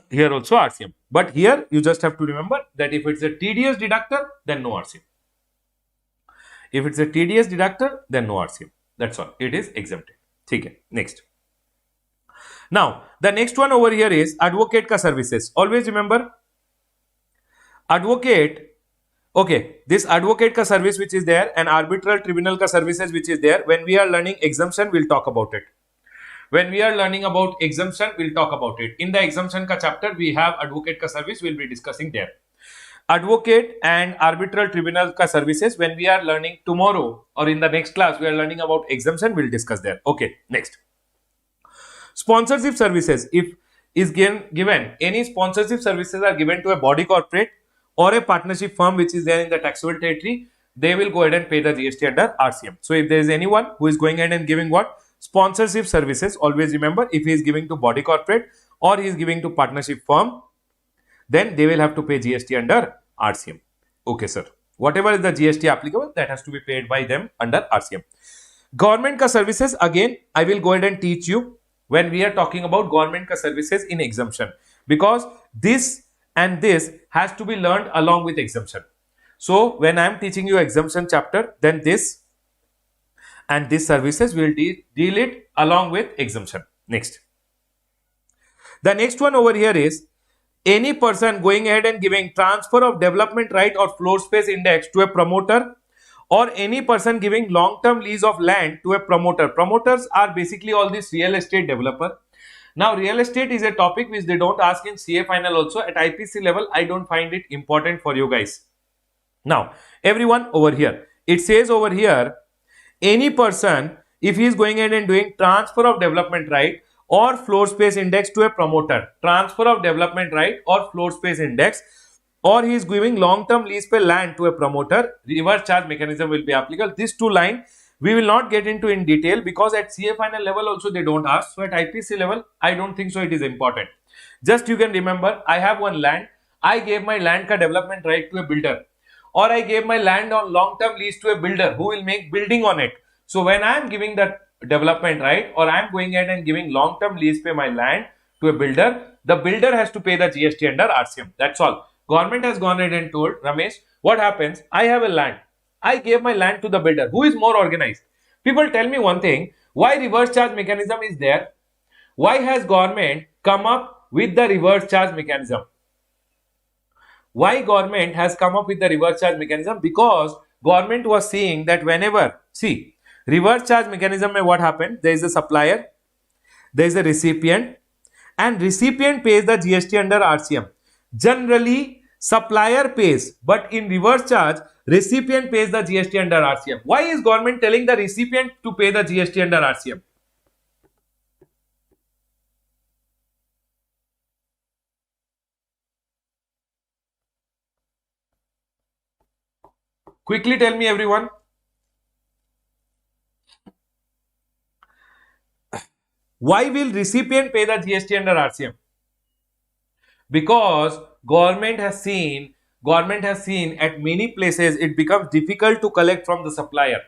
here also RCM. But here you just have to remember that if it's a TDS deductor, then no RCM. If it's a TDS deductor, then no RCM. That's all. It is exempted. Okay. Next. Now, the next one over here is advocate ka services. Always remember, advocate. Okay, this advocate ka service which is there and arbitral tribunal ka services which is there. When we are learning exemption, we'll talk about it. When we are learning about exemption, we'll talk about it. In the exemption ka chapter, we have advocate ka service. We'll be discussing there. Advocate and arbitral tribunal ka services. When we are learning tomorrow or in the next class, we are learning about exemption. We'll discuss there. Okay, next. Sponsorship services. If is given any sponsorship services are given to a body corporate or a partnership firm which is there in the taxable territory, they will go ahead and pay the GST under RCM. So if there is anyone who is going ahead and giving what? Sponsorship services, always remember, if he is giving to body corporate or he is giving to partnership firm, then they will have to pay GST under RCM. Okay, sir. Whatever is the GST applicable, that has to be paid by them under RCM. Government ka services, again, I will go ahead and teach you when we are talking about government ka services in exemption, because this and this has to be learned along with exemption. So when I am teaching you exemption chapter, then this and this services will deal it along with exemption. Next. The next one over here is any person going ahead and giving transfer of development right or floor space index to a promoter, or any person giving long-term lease of land to a promoter. Promoters are basically all these real estate developer. Now, real estate is a topic which they don't ask in CA final also. At IPC level, I don't find it important for you guys. Now, everyone over here, it says over here, any person, if he is going ahead and doing transfer of development right or floor space index to a promoter, transfer of development right or floor space index, or he is giving long-term lease per land to a promoter, reverse charge mechanism will be applicable. These two lines we will not get into in detail because at CA final level also they don't ask. So at IPC level, I don't think so it is important. Just you can remember, I have one land, I gave my land ka development right to a builder, or I gave my land on long-term lease to a builder who will make building on it. So when I am giving that development right, or I am going ahead and giving long-term lease pay my land to a builder, the builder has to pay the GST under RCM. That's all. Government has gone ahead and told, Ramesh, what happens? I have a land. I gave my land to the builder. Who is more organized? People tell me one thing. Why reverse charge mechanism is there? Why has government come up with the reverse charge mechanism? Why government has come up with the reverse charge mechanism? Because government was seeing that whenever, see, reverse charge mechanism mein what happened? There is a supplier, there is a recipient, and recipient pays the GST under RCM. Generally, supplier pays, but in reverse charge, recipient pays the GST under RCM. Why is government telling the recipient to pay the GST under RCM? Quickly tell me, everyone. Why will recipient pay the GST under RCM? Because government has seen at many places it becomes difficult to collect from the supplier.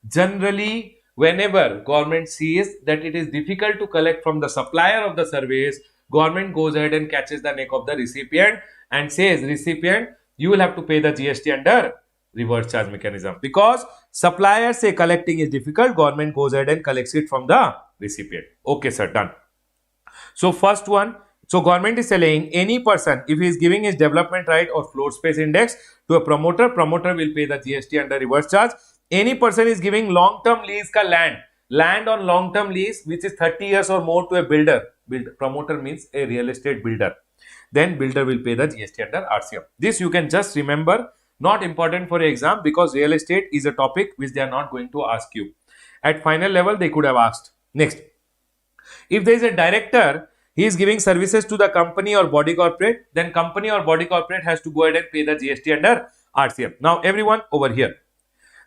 Generally, whenever government sees that it is difficult to collect from the supplier of the service, government goes ahead and catches the neck of the recipient and says, recipient, you will have to pay the GST under reverse charge mechanism. Because suppliers say collecting is difficult, government goes ahead and collects it from the recipient. Okay, sir, done. So first one, so government is saying any person, if he is giving his development right or floor space index to a promoter, promoter will pay the GST under reverse charge. Any person is giving long-term lease ka land on long-term lease which is 30 years or more to a builder. Promoter means a real estate builder. Then builder will pay the GST under RCM. This you can just remember, not important for exam because real estate is a topic which they are not going to ask you. At final level, they could have asked. Next, if there is a director, he is giving services to the company or body corporate, then company or body corporate has to go ahead and pay the GST under RCM. Now, everyone over here.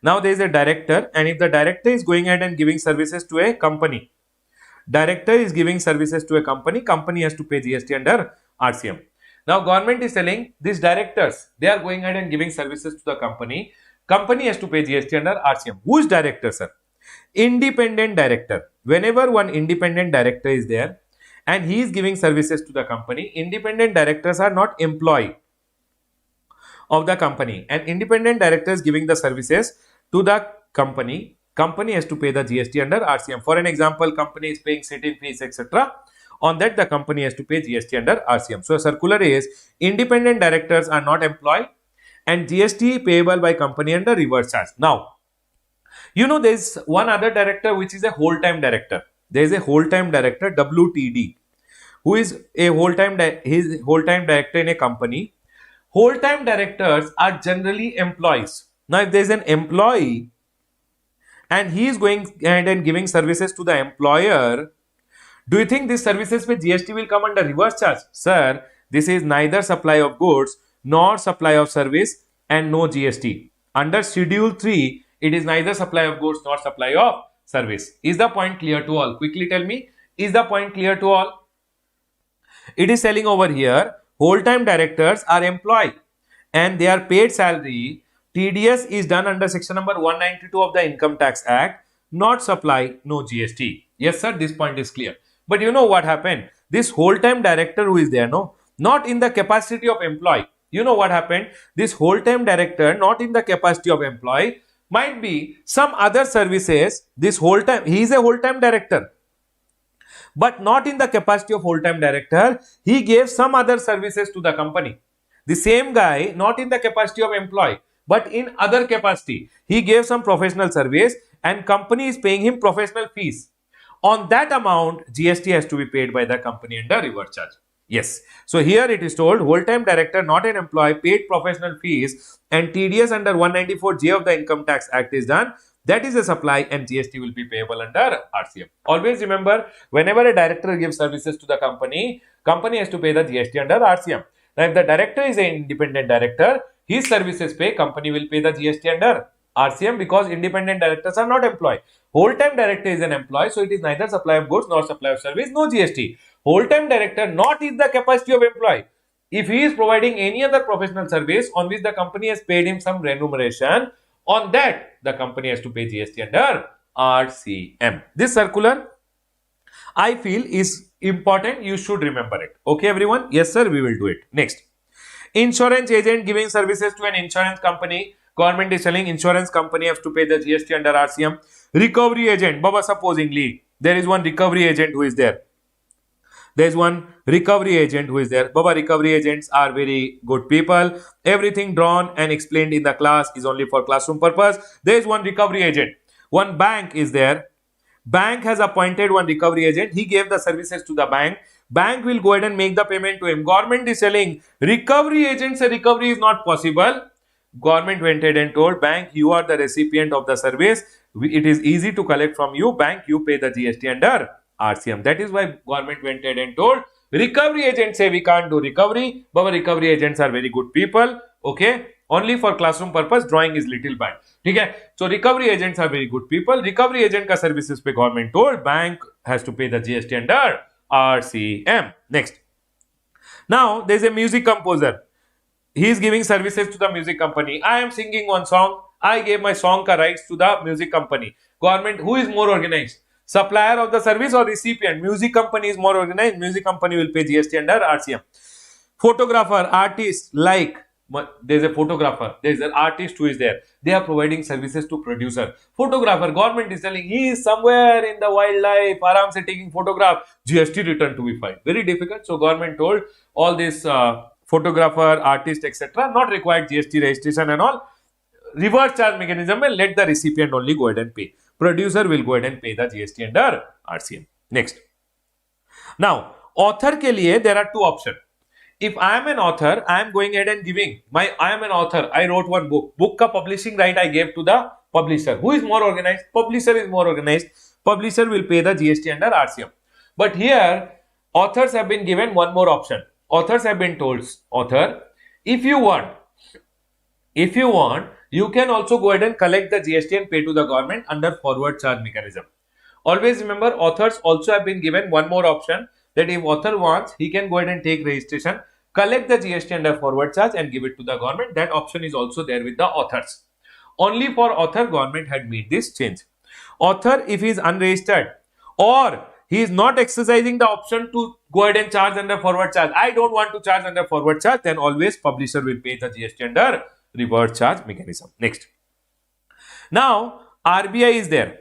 Now, there is a director, and if the director is going ahead and giving services to a company, director is giving services to a company, company has to pay GST under RCM. Now, government is telling these directors, they are going ahead and giving services to the company, company has to pay GST under RCM. Who is director, sir? Independent director. Whenever one independent director is there and he is giving services to the company, independent directors are not employee of the company, and independent directors giving the services to the company, company has to pay the GST under RCM. For an example, company is paying sitting fees, etc. On that, the company has to pay GST under RCM. So, circular is independent directors are not employed and GST payable by company under reverse charge. Now, you know, there is one other director which is a whole-time director. There is a whole-time director, WTD, who is a whole-time director in a company. Whole-time directors are generally employees. Now, if there is an employee and he is going ahead and giving services to the employer, do you think these services with GST will come under reverse charge? Sir, this is neither supply of goods nor supply of service and no GST. Under Schedule 3, it is neither supply of goods nor supply of service. Is the point clear to all? Quickly tell me, is the point clear to all? It is telling over here, whole-time directors are employed and they are paid salary. TDS is done under section number 192 of the Income Tax Act, not supply, no GST. Yes, sir, this point is clear. But you know what happened? This whole-time director who is there, no, not in the capacity of employee. You know what happened? This whole-time director, not in the capacity of employee, might be some other services. This whole time, he is a whole-time director, but not in the capacity of whole-time director. He gave some other services to the company. The same guy, not in the capacity of employee, but in other capacity, he gave some professional service and company is paying him professional fees. On that amount, GST has to be paid by the company under reverse charge. Yes. So here it is told whole-time director, not an employee, paid professional fees and TDS under 194J of the Income Tax Act is done. That is a supply and GST will be payable under RCM. Always remember, whenever a director gives services to the company, company has to pay the GST under RCM. Now, if the director is an independent director, his services pay, company will pay the GST under RCM because independent directors are not employed. Whole-time director is an employee, so it is neither supply of goods nor supply of service, no GST. Whole-time director not in the capacity of employee. If he is providing any other professional service on which the company has paid him some remuneration, on that the company has to pay GST under RCM. This circular I feel is important. You should remember it. Okay, everyone? Yes, sir, we will do it. Next. Insurance agent giving services to an insurance company. Government is telling insurance company has to pay the GST under RCM. Recovery agent. Baba, supposingly, there is one recovery agent who is there. There is one recovery agent who is there. Baba, recovery agents are very good people. Everything drawn and explained in the class is only for classroom purpose. There is one recovery agent. One bank is there. Bank has appointed one recovery agent. He gave the services to the bank. Bank will go ahead and make the payment to him. Government is telling recovery agent say recovery is not possible. Government went ahead and told bank, you are the recipient of the service. It is easy to collect from you. Bank, you pay the GST under RCM. That is why government went ahead and told recovery agents say we can't do recovery, but our recovery agents are very good people. Okay, only for classroom purpose, drawing is little bad. Okay, so recovery agents are very good people. Recovery agent ka services pe government told bank has to pay the GST under RCM. Next, now there is a music composer. He is giving services to the music company. I am singing one song. I gave my song ka rights to the music company. Government, who is more organized? Supplier of the service or recipient? Music company is more organized. Music company will pay GST under RCM. Photographer, artist, like there's a photographer, there's an artist who is there. They are providing services to producer. Photographer, government is telling he is somewhere in the wildlife, aram se taking photograph, GST return to be filed. Very difficult. So government told all this photographer, artist, etc. not required GST registration and all. Reverse charge mechanism में let the recipient only go ahead and pay. Producer will go ahead and pay the GST under RCM. Next. Now, author के लिए there are two options. If I am an author, I am going ahead and giving I am an author. I wrote one book. Book ka publishing right I gave to the publisher. Who is more organized? Publisher is more organized. Publisher will pay the GST under RCM. But here, authors have been given one more option. Authors have been told, author, if you want, you can also go ahead and collect the GST and pay to the government under forward charge mechanism. Always remember, authors also have been given one more option, that if author wants, he can go ahead and take registration, collect the GST under forward charge and give it to the government. That option is also there with the authors. Only for author, government had made this change. Author, if he is unregistered or he is not exercising the option to go ahead and charge under forward charge, I don't want to charge under forward charge, then always publisher will pay the GST under reverse charge mechanism. Next. Now, RBI is there.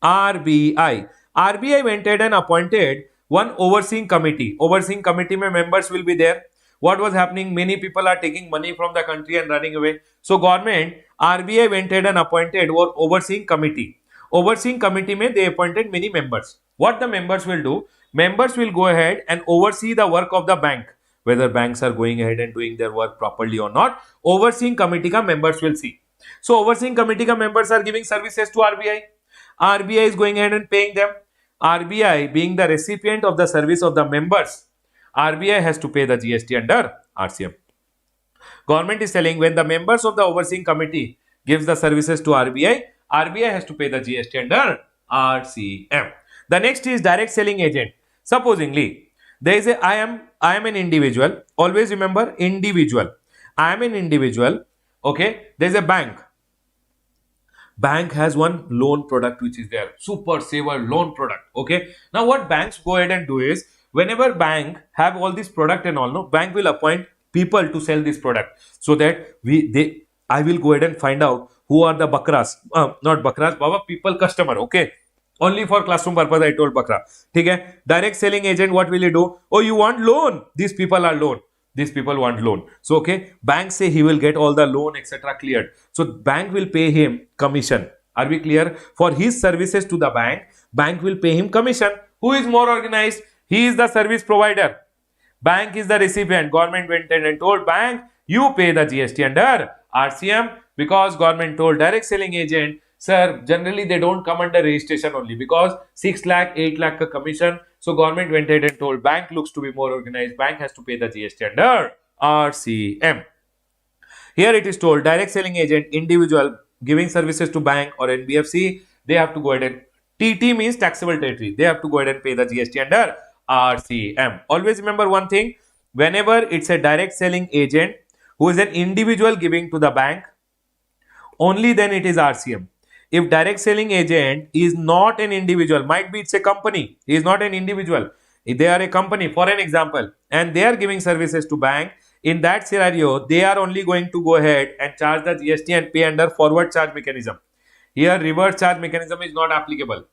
RBI went ahead and appointed one overseeing committee. Overseeing committee mein members will be there. What was happening? Many people are taking money from the country and running away. So government, RBI went ahead and appointed one overseeing committee. Overseeing committee mein they appointed many members. What the members will do? Members will go ahead and oversee the work of the bank. Whether banks are going ahead and doing their work properly or not. Overseeing committee ka members will see. So overseeing committee ka members are giving services to RBI. RBI is going ahead and paying them. RBI being the recipient of the service of the members, RBI has to pay the GST under RCM. Government is telling when the members of the overseeing committee gives the services to RBI, RBI has to pay the GST under RCM. The next is direct selling agent. Supposingly, there is I am an individual. Always remember individual. I am an individual. Okay. There is a bank. Bank has one loan product which is there, super saver loan product. Okay, now what banks go ahead and do is, whenever bank have all this product and all, no, bank will appoint people to sell this product, so that I will go ahead and find out who are the bakras, not bakras, baba, people customer. Okay, only for classroom purpose I told bakra. Okay, direct selling agent, what will he do? Oh, you want loan? These people are loan. These people want loan. So, okay, bank say he will get all the loan, etc. cleared. So, bank will pay him commission. Are we clear? For his services to the bank, bank will pay him commission. Who is more organized? He is the service provider. Bank is the recipient. Government went and told bank, you pay the GST under RCM, because government told direct selling agent, sir, generally they don't come under registration only, because 6 lakh, 8 lakh ka commission. So government went ahead and told bank looks to be more organized. Bank has to pay the GST under RCM. Here it is told direct selling agent, individual giving services to bank or NBFC, they have to go ahead and TT means taxable territory. They have to go ahead and pay the GST under RCM. Always remember one thing, whenever it's a direct selling agent who is an individual giving to the bank, only then it is RCM. If direct selling agent is not an individual, might be it's a company, he is not an individual, if they are a company for an example, and they are giving services to bank, in that scenario, they are only going to go ahead and charge the GST and pay under forward charge mechanism. Here reverse charge mechanism is not applicable.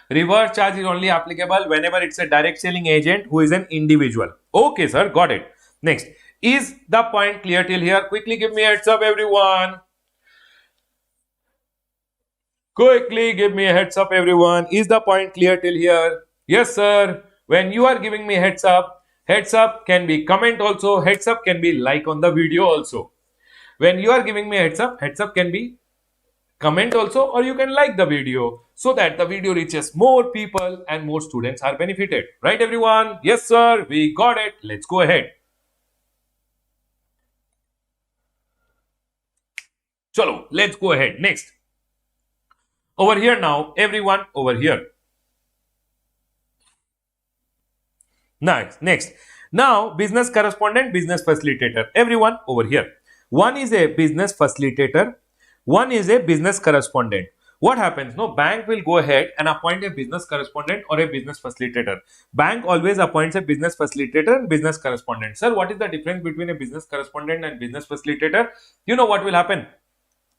Reverse charge is only applicable whenever it's a direct selling agent who is an individual. Okay sir, got it. Next, is the point clear till here? Quickly give me a heads up everyone. Quickly give me a heads up everyone. Is the point clear till here? Yes sir. When you are giving me heads up can be comment also, heads up can be like on the video also. When you are giving me heads up can be comment also, or you can like the video, so that the video reaches more people and more students are benefited. Right everyone? Yes sir, we got it. Let's go ahead. Chalo, let's go ahead. Next. Over here now, everyone over here. Nice. Next. Now, business correspondent, business facilitator. Everyone over here. One is a business facilitator. One is a business correspondent. What happens? No, bank will go ahead and appoint a business correspondent or a business facilitator. Bank always appoints a business facilitator and business correspondent. Sir, what is the difference between a business correspondent and business facilitator? You know what will happen?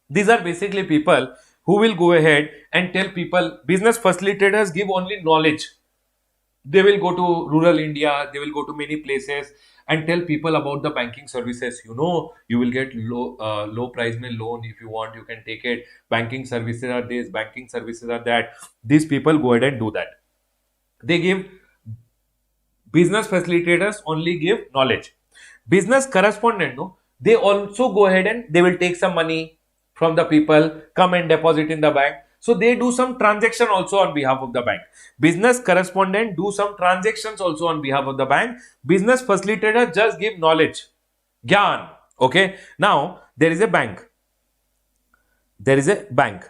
These are basically people who will go ahead and tell people. Business facilitators give only knowledge. They will go to rural India, they will go to many places and tell people about the banking services. You know, you will get low price mein loan. If you want, you can take it. Banking services are this, banking services are that. These people go ahead and do that. They give, business facilitators only give knowledge. Business correspondent, no, they also go ahead and they will take some money from the people, come and deposit in the bank. So they do some transaction also on behalf of the bank. Business correspondent do some transactions also on behalf of the bank. Business facilitator just give knowledge, gyan. Okay, now there is a bank. There is a bank.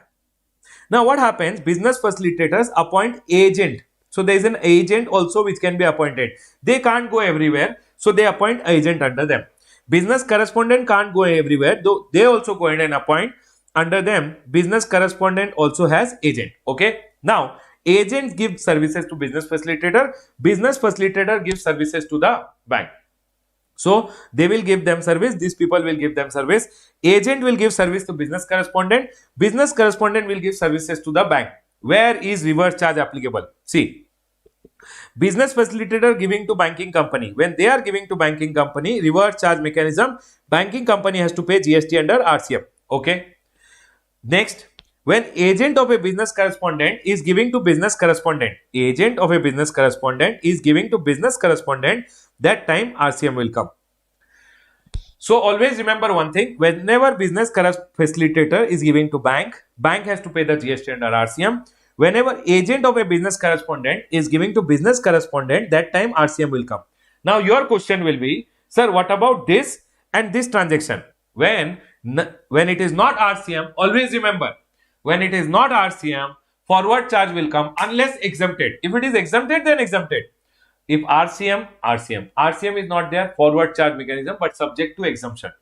Now what happens? Business facilitators appoint agent. So there is an agent also which can be appointed. They can't go everywhere, so they appoint agent under them. Business correspondent can't go everywhere, though they also go ahead and appoint under them. Business correspondent also has agent. Okay. Now agent gives services to business facilitator. Business facilitator gives services to the bank. So they will give them service. These people will give them service. Agent will give service to business correspondent. Business correspondent will give services to the bank. Where is reverse charge applicable? See, business facilitator giving to banking company. When they are giving to banking company, reverse charge mechanism, banking company has to pay GST under RCM. Okay. Next, when agent of a business correspondent is giving to business correspondent, agent of a business correspondent is giving to business correspondent, that time RCM will come. So always remember one thing, whenever business facilitator is giving to bank, bank has to pay the GST under RCM. Whenever agent of a business correspondent is giving to business correspondent, that time RCM will come. Now your question will be, sir, what about this and this transaction? When it is not RCM, always remember, when it is not RCM, forward charge will come unless exempted. If it is exempted, then exempted. If RCM is not there, forward charge mechanism, but subject to exemption.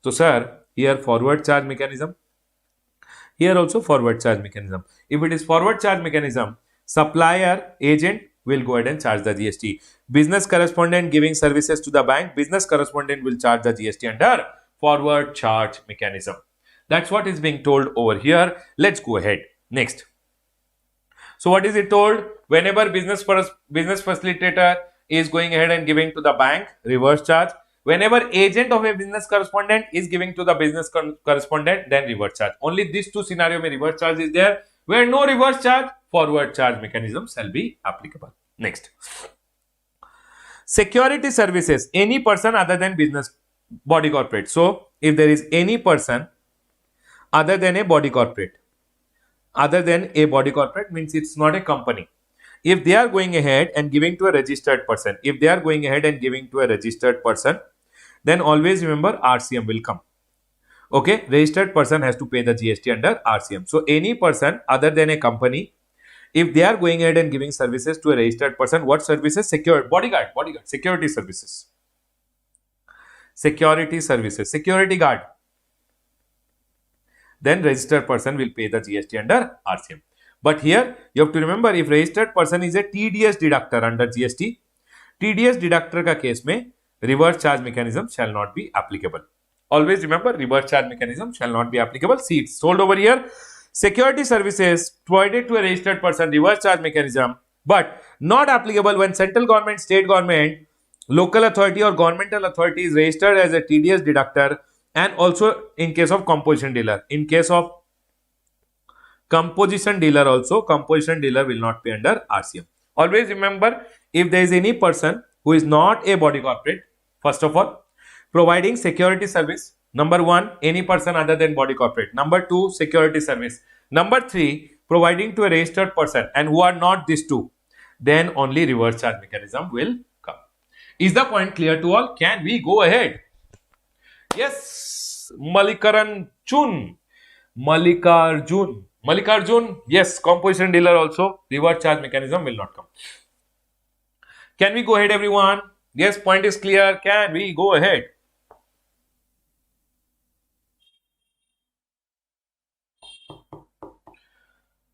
So sir, here forward charge mechanism, here also forward charge mechanism. If it is forward charge mechanism, supplier agent will go ahead and charge the GST. Business correspondent giving services to the bank, business correspondent will charge the GST under forward charge mechanism. That's what is being told over here. Let's go ahead. Next. So what is it told? Whenever business facilitator is going ahead and giving to the bank, reverse charge. Whenever agent of a business correspondent is giving to the business correspondent, then reverse charge. Only these two scenario may reverse charge is there. Where no reverse charge, forward charge mechanism shall be applicable. Next. Security services, any person other than business body corporate. So if there is any person other than a body corporate, means it's not a company. If they are going ahead and giving to a registered person, then always remember RCM will come. Okay, registered person has to pay the GST under RCM. So any person other than a company, if they are going ahead and giving services to a registered person, what services? Bodyguard, security services, security guard, then registered person will pay the GST under RCM. But here you have to remember, if registered person is a TDS deductor under GST, TDS deductor ka case mein reverse charge mechanism shall not be applicable. Always remember, reverse charge mechanism shall not be applicable. See, it's told over here, security services provided to a registered person, reverse charge mechanism, but not applicable when central government, state government, local authority or governmental authority is registered as a TDS deductor, and also in case of composition dealer. In case of composition dealer also, composition dealer will not pay under RCM. Always remember, if there is any person who is not a body corporate, first of all, providing security service, number 1, any person other than body corporate. Number 2, security service. Number 3, providing to a registered person, and who are not these two, then only reverse charge mechanism will come. Is the point clear to all? Can we go ahead? Yes, Mallikarjun, yes, composition dealer also, reverse charge mechanism will not come. Can we go ahead, everyone? Yes, point is clear. Can we go ahead?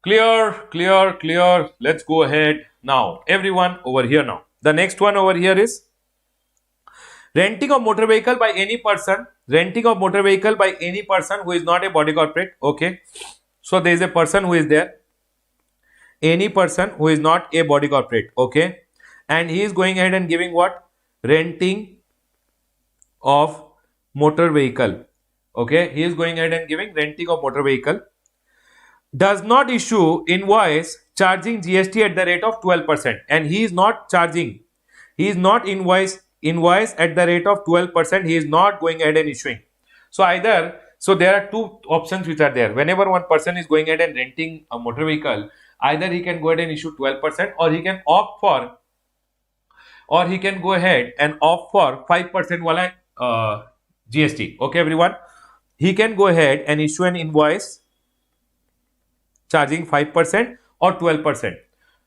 Clear. Let's go ahead now. Everyone over here now. The next one over here is renting of motor vehicle by any person. Renting of motor vehicle by any person who is not a body corporate. Okay. So there is a person who is there. Any person who is not a body corporate. Okay. And he is going ahead and giving what? Renting of motor vehicle. Okay. He is going ahead and giving renting of motor vehicle. Does not issue invoice charging GST at the rate of 12%, and he is not charging, he is not invoice at the rate of 12%, he is not going ahead and issuing. So there are two options which are there. Whenever one person is going ahead and renting a motor vehicle, either he can go ahead and issue 12%, or he can opt for, opt for 5% wala GST. Okay, everyone, he can go ahead and issue an invoice charging 5% or 12%.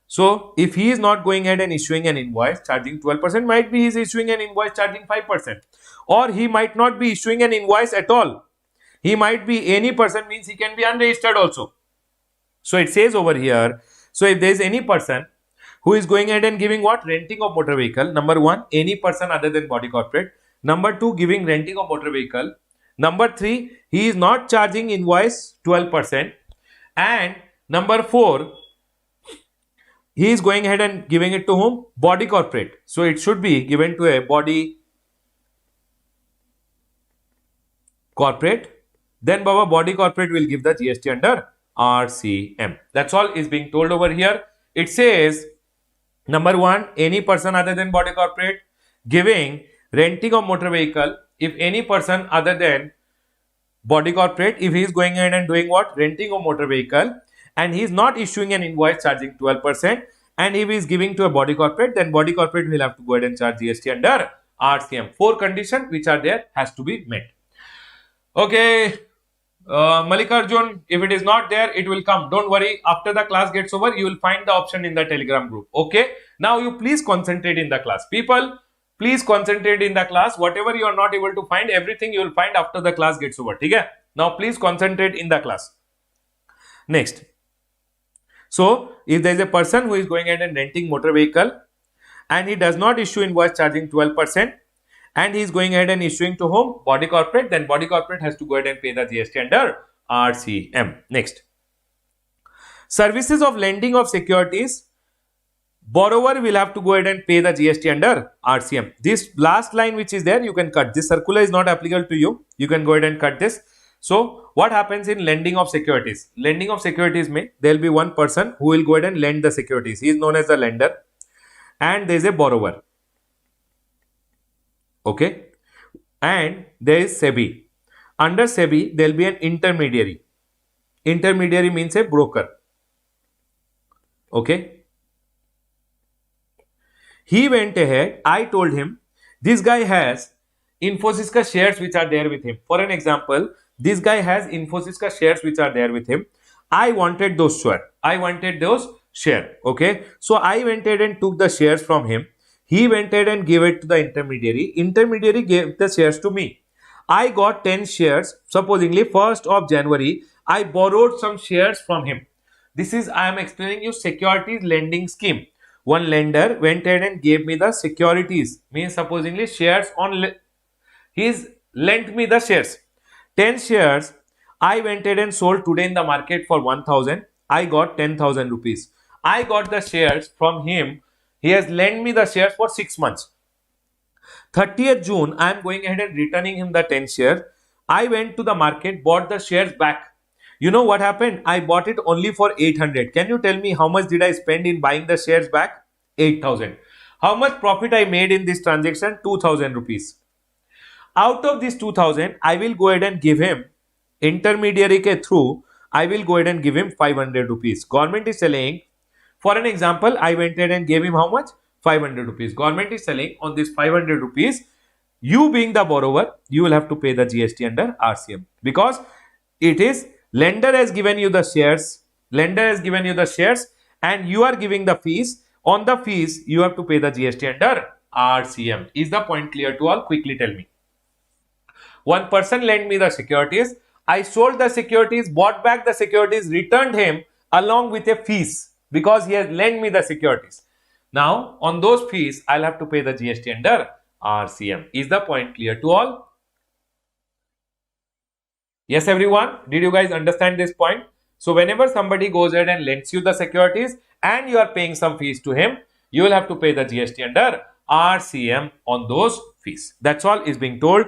So if he is not going ahead and issuing an invoice charging 12%, might be he is issuing an invoice charging 5%, or he might not be issuing an invoice at all. He might be any person, means he can be unregistered also. So it says over here, so if there is any person who is going ahead and giving what? Renting of motor vehicle. Number one, any person other than body corporate. Number two, giving renting of motor vehicle. Number three, he is not charging invoice 12%. And number four, he is going ahead and giving it to whom? Body corporate. So it should be given to a body corporate. Then Baba, body corporate will give the GST under RCM. That's all is being told over here. It says number one, any person other than body corporate giving renting of motor vehicle. If any person other than body corporate, if he is going ahead and doing what? Renting of motor vehicle, and he is not issuing an invoice charging 12%, and if he is giving to a body corporate, then body corporate will have to go ahead and charge GST under RCM. Four conditions which are there has to be met. Okay, Malikarjun, if it is not there, it will come. Don't worry. After the class gets over, you will find the option in the Telegram group. Okay. Now you please concentrate in the class. People, please concentrate in the class. Whatever you are not able to find, everything you will find after the class gets over. Okay. Now please concentrate in the class. Next. So if there is a person who is going ahead and renting motor vehicle, and he does not issue invoice charging 12%, and he is going ahead and issuing to whom? Body corporate, then body corporate has to go ahead and pay the GST under RCM. Next. Services of lending of securities, borrower will have to go ahead and pay the GST under RCM. This last line which is there, you can cut. This circular is not applicable to you. You can go ahead and cut this. So what happens in lending of securities? Lending of securities may, there will be one person who will go ahead and lend the securities. He is known as the lender, and there is a borrower. Okay, and there is SEBI. Under SEBI, there will be an intermediary. Intermediary means a broker. Okay. He went ahead, I told him, this guy has Infosys ka shares which are there with him. For an example, this guy has Infosys ka shares which are there with him. I wanted those shares. Okay. So I went ahead and took the shares from him. He went ahead and gave it to the intermediary. Intermediary gave the shares to me. I got 10 shares. Supposingly 1st of January, I borrowed some shares from him. This is, I am explaining you securities lending scheme. One lender went ahead and gave me the securities. Means supposingly shares on, he's lent me the shares. 10 shares, I went ahead and sold today in the market for 1000. I got 10,000 rupees. I got the shares from him. He has lent me the shares for 6 months. 30th June, I am going ahead and returning him the 10 shares. I went to the market, bought the shares back. You know what happened? I bought it only for 800. Can you tell me how much did I spend in buying the shares back? 8,000. How much profit I made in this transaction? 2,000 rupees. Out of this 2,000, I will go ahead and give him, intermediary ke through, I will go ahead and give him 500 rupees. Government is selling, for an example, I went ahead and gave him how much? 500 rupees. Government is selling on this 500 rupees. You being the borrower, you will have to pay the GST under RCM, because it is lender has given you the shares, and you are giving the fees. On the fees, you have to pay the GST under RCM. Is the point clear to all? Quickly tell me. One person lent me the securities. I sold the securities, bought back the securities, returned him. along with a fees because he has lent me the securities. Now, on those fees, I'll have to pay the GST under RCM. Is the point clear to all? Yes, everyone. Did you guys understand this point? So, whenever somebody goes ahead and lends you the securities and you are paying some fees to him, you will have to pay the GST under RCM on those fees. That's all is being told.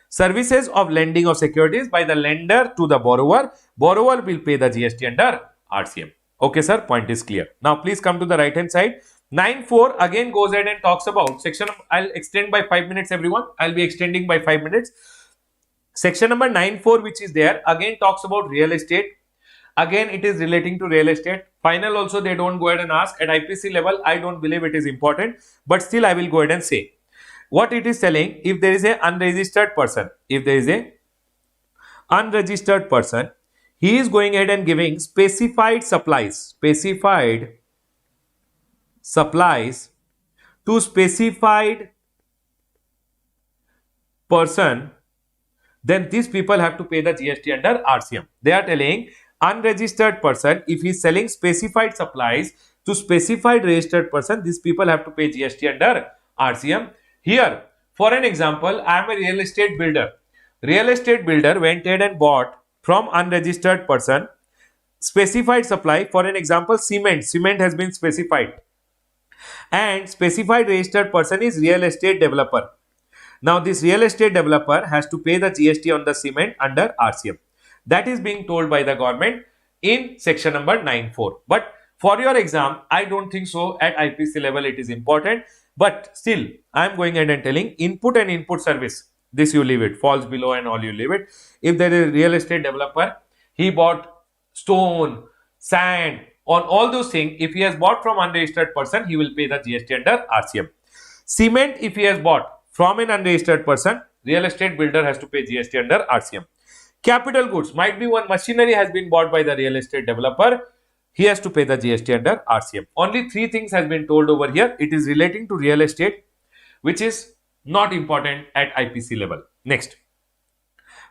Services of lending of securities by the lender to the borrower. Borrower will pay the GST under RCM. Okay, sir. Point is clear. Now, please come to the right hand side. 9.4 again goes ahead and talks about section. I'll extend by 5 minutes, everyone. I'll be extending by 5 minutes. Section number 9.4, which is there, again talks about real estate. Again, it is relating to real estate. Final also, they don't go ahead and ask. At IPC level, I don't believe it is important. But still, I will go ahead and say. What it is telling, if there is a unregistered person, he is going ahead and giving specified supplies to specified person, then these people have to pay the GST under RCM. They are telling unregistered person, if he is selling specified supplies to specified registered person, these people have to pay GST under RCM. Here, for an example, I am a real estate builder. Real estate builder went ahead and bought from unregistered person specified supply. For an example, cement has been specified, and specified registered person is real estate developer. Now, this real estate developer has to pay the GST on the cement under RCM. That is being told by the government in section number 9.4. But for your exam, I don't think so. At IPC level, it is important. But still, I am going ahead and telling input and input service. This you leave it. Falls below and all you leave it. If there is a real estate developer, he bought stone, sand, on all those things. If he has bought from unregistered person, he will pay the GST under RCM. Cement, if he has bought from an unregistered person, real estate builder has to pay GST under RCM. Capital goods, might be one machinery has been bought by the real estate developer. He has to pay the GST under RCM. Only 3 things has been told over here. It is relating to real estate, which is not important at IPC level. Next,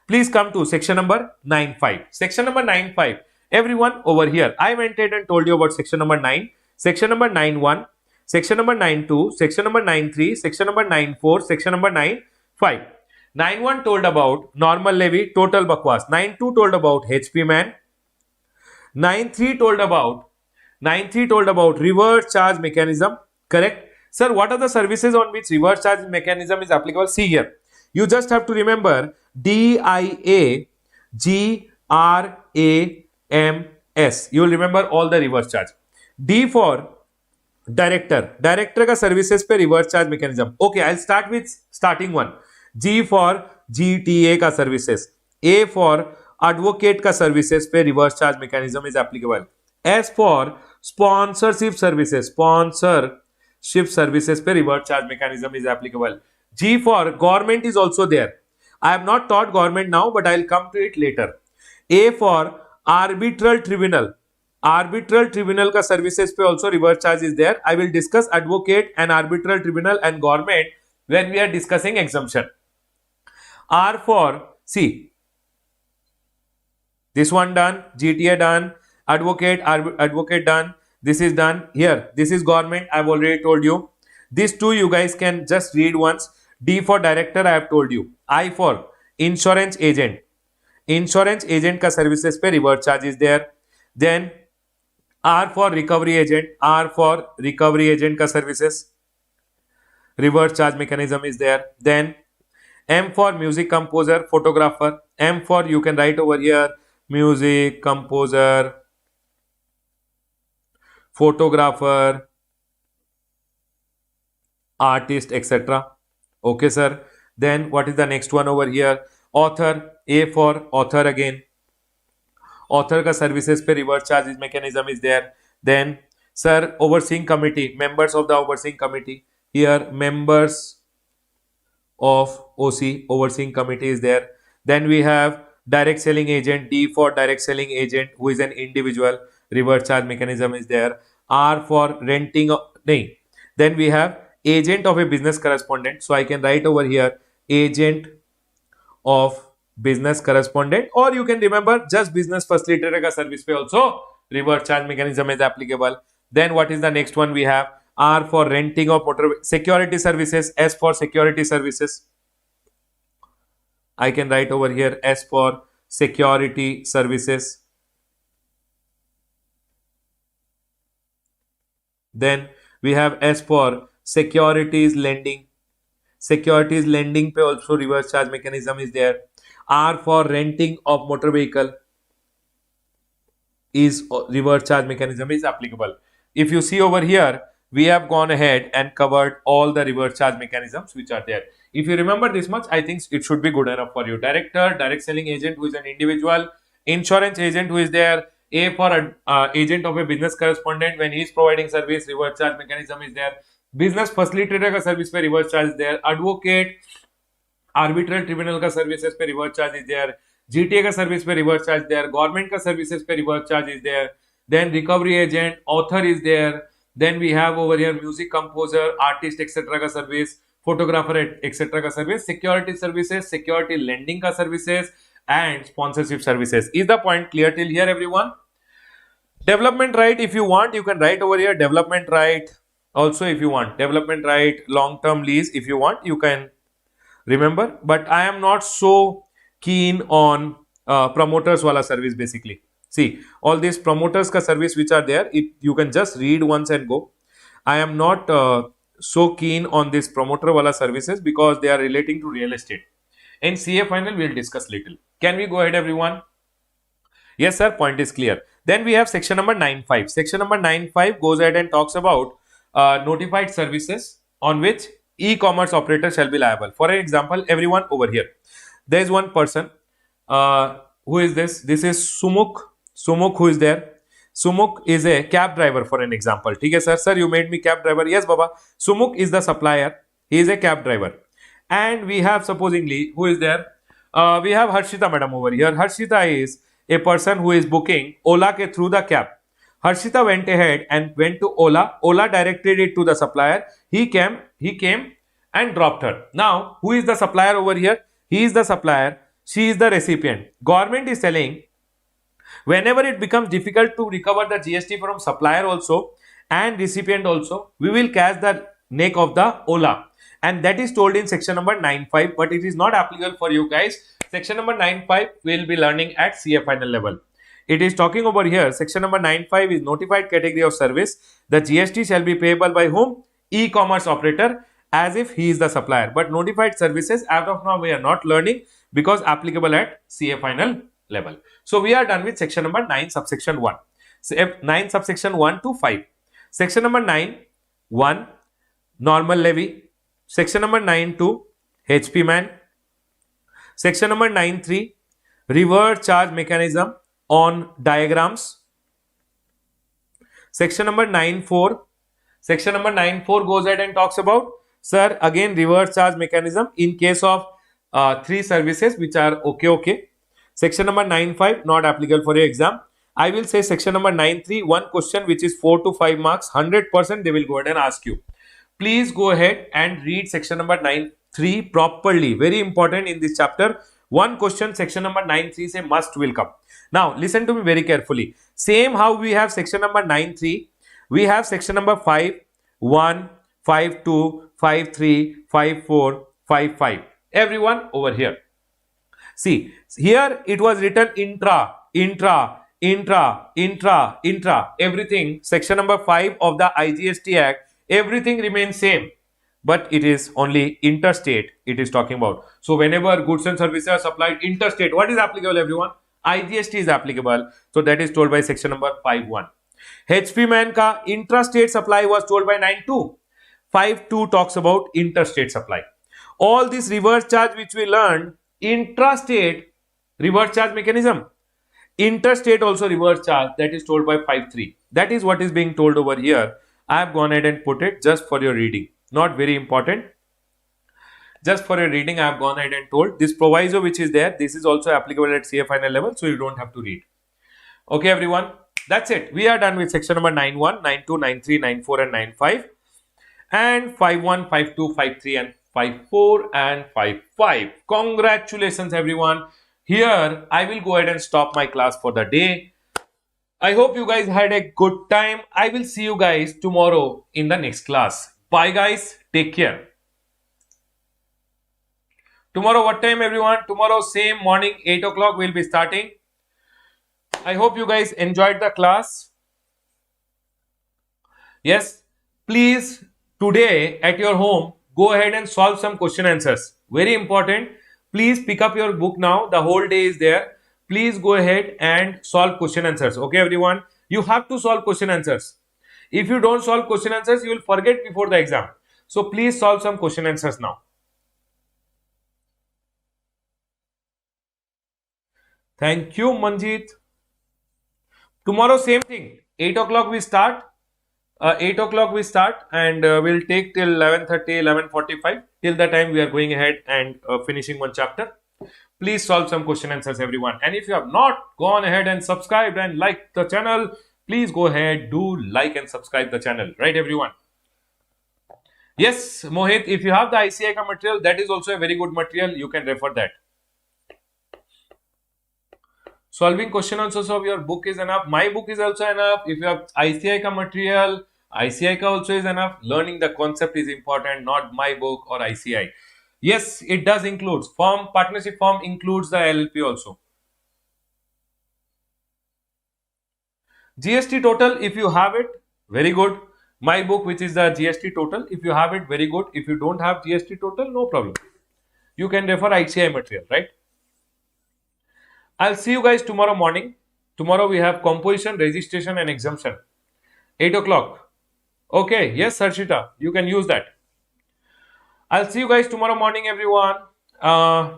please come to section number 9.5. Section number 9.5. Everyone over here, I went ahead and told you about section number 9, section number 9.1, section number 9.2, section number 9.3, section number 9.4, section number 9.5. 9.1 told about normal levy, total bakwas. 9.2 told about HP man. 9.3 told about reverse charge mechanism. Correct? Sir, what are the services on which reverse charge mechanism is applicable? See here. You just have to remember DIA, GRAMS. You will remember all the reverse charge. D for director. Director का services पे reverse charge mechanism. Okay, I'll start with starting one. G for GTA का services. A for advocate का services पे reverse charge mechanism is applicable. S for sponsorship services. Sponsorship services पे reverse charge mechanism is applicable. G for government is also there. I have not taught government now, but I will come to it later. A for arbitral tribunal. Arbitral tribunal का services पे also reverse charge is there. I will discuss advocate and arbitral tribunal and government when we are discussing exemption. R for, see, this one done, GTA done, advocate done, this is done. Here, this is government, I have already told you. These two you guys can just read once. D for director, I have told you. I for insurance agent. Insurance agent का services पे reverse charge is there. Then R for recovery agent. R for recovery agent का services. Reverse charge mechanism is there. Then M for music composer, photographer. M for, you can write over here, music composer, photographer, artist, etc. Okay, sir. Then what is the next one over here? Author. A for author again. Author का services पे reverse charges mechanism is there. Then, sir, overseeing committee, members of the overseeing committee. Here, members of OC, overseeing committee is there. Then we have direct selling agent. D for direct selling agent, who is an individual. Reverse charge mechanism is there. R for renting. Then we have agent of a business correspondent. So I can write over here agent of business correspondent, or you can remember just business facilitator ka service pe also reverse charge mechanism is applicable. Then what is the next one we have? R for renting of motor security services, S for security services. I can write over here S for security services. Then we have S for securities lending. Securities lending pe also reverse charge mechanism is there. R for renting of motor vehicle is reverse charge mechanism is applicable. If you see over here, we have gone ahead and covered all the reverse charge mechanisms which are there. If you remember this much, I think it should be good enough for you. Director, direct selling agent who is an individual, insurance agent who is there, A for agent of a business correspondent when he is providing service, reverse charge mechanism is there. Business facilitator का service पे reverse charge is there. Advocate, arbitral tribunal का services पे reverse charge is there. GTA का service पे reverse charge there. Government का services पे reverse charge is there. Then recovery agent, author is there. Then we have over here music composer, artist etc. का service, photographer etc. का service, security services, security lending का services, and sponsorship services. Is the point clear till here, everyone? Development right, if you want, you can write over here development right. Also, if you want development right, long-term lease, if you want, you can remember. But I am not so keen on promoters wala service basically. See, all these promoters ka service which are there, you can just read once and go. I am not so keen on this promoter wala services because they are relating to real estate. In CA final, we will discuss little. Can we go ahead, everyone? Yes, sir. Point is clear. Then we have section number 9.5. Section number 9.5 goes ahead and talks about notified services on which e-commerce operator shall be liable. For an example, everyone over here, there is one person. Who is this? This is Sumukh. Sumukh, who is there? Sumukh is a cab driver, for an example. Okay, sir. Sir, you made me cab driver. Yes, Baba. Sumukh is the supplier. He is a cab driver. And we have supposingly, who is there? We have Harshita madam over here. Harshita is a person who is booking Ola ke through the cab. Harshita went ahead and went to Ola. Ola directed it to the supplier. He came and dropped her. Now, who is the supplier over here? He is the supplier. She is the recipient. Government is telling whenever it becomes difficult to recover the GST from supplier also and recipient also, we will catch the neck of the Ola. And that is told in section number 9.5, but it is not applicable for you guys. Section number 9.5 we will be learning at CA final level. It is talking over here, section number 9.5 is notified category of service. The GST shall be payable by whom? E-commerce operator, as if he is the supplier. But notified services, as of now, we are not learning because applicable at CA final level. So we are done with section number 9 subsection 1. 9 subsection 1 to 5. Section number 9, 1, normal levy. Section number 9.2, HP man. Section number 9.3, reverse charge mechanism on diagrams. Section number 9.4. Section number 9.4 goes ahead and talks about, sir, again reverse charge mechanism in case of 3 services which are okay. Section number 9.5 not applicable for your exam. I will say section number 9.3, one question which is 4 to 5 marks, 100% they will go ahead and ask you. Please go ahead and read section number 9.3 properly. Very important in this chapter. One question section number 9.3 say must will come. Now listen to me very carefully. Same how we have section number 9.3, we have section number 5.1, 5.2, 5.3, 5.4, 5.5. Everyone over here. See, here it was written intra, everything. Section number 5 of the IGST Act, everything remains same, but it is only interstate it is talking about. So whenever goods and services are supplied interstate, what is applicable, everyone? IGST is applicable. So that is told by section number 5.1. HP man ka intrastate supply was told by 9.2. 5.2 talks about interstate supply. All this reverse charge which we learned, intrastate reverse charge mechanism, interstate also reverse charge, that is told by 5.3. That is what is being told over here. I have gone ahead and put it just for your reading. Not very important. Just for your reading, I have gone ahead and told this proviso which is there. This is also applicable at CA final level, so you don't have to read. Okay, everyone. That's it. We are done with section number 9.1, 9.2, 9.3, 9.4 and 9.5. And 5.1, 5.2, 5.3 and 5.4 and 5.5. Congratulations, everyone. here I will go ahead and stop my class for the day. I hope you guys had a good time. I will see you guys tomorrow in the next class. Bye guys. Take care. Tomorrow what time everyone? Tomorrow same morning 8 o'clock we'll be starting. I hope you guys enjoyed the class. Yes, please today at your home go ahead and solve some question answers. Very important. Please pick up your book now. The whole day is there. Please go ahead and solve question answers. Okay everyone, you have to solve question answers. If you don't solve question answers, you will forget before the exam. So please solve some question answers now. Thank you Manjeet. Tomorrow same thing, 8 o'clock we start. 8 o'clock we start and we'll take till 11:30, 11:45. Till the time we are going ahead and finishing one chapter. Please solve some question answers everyone. And if you have not gone ahead and subscribed and liked the channel, please go ahead, do like and subscribe the channel. Right everyone? Yes, Mohit, if you have the ICI ka material, that is also a very good material. You can refer that. Solving question answers of your book is enough. My book is also enough. If you have ICI ka material, ICI ka also is enough. Learning the concept is important, not my book or ICI. Yes, it does include. Form, partnership form includes the LLP also. GST total, if you have it, very good. My book, which is the GST total, if you have it, very good. If you don't have GST total, no problem. You can refer ICI material, right? I'll see you guys tomorrow morning. Tomorrow we have composition, registration and exemption. 8 o'clock. Okay, yes, Sarshita, you can use that. I'll see you guys tomorrow morning, everyone.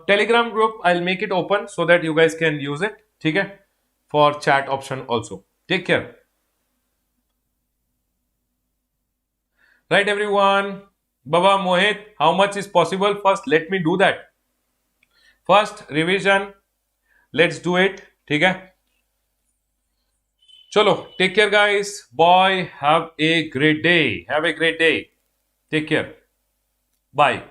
Telegram group, I'll make it open so that you guys can use it. Okay? For chat option also. Take care. Right, everyone. Baba Mohit, how much is possible? First, let me do that. First, revision. Let's do it. Okay? Chalo, take care, guys. Bye. Have a great day. Have a great day. Take care. Bye.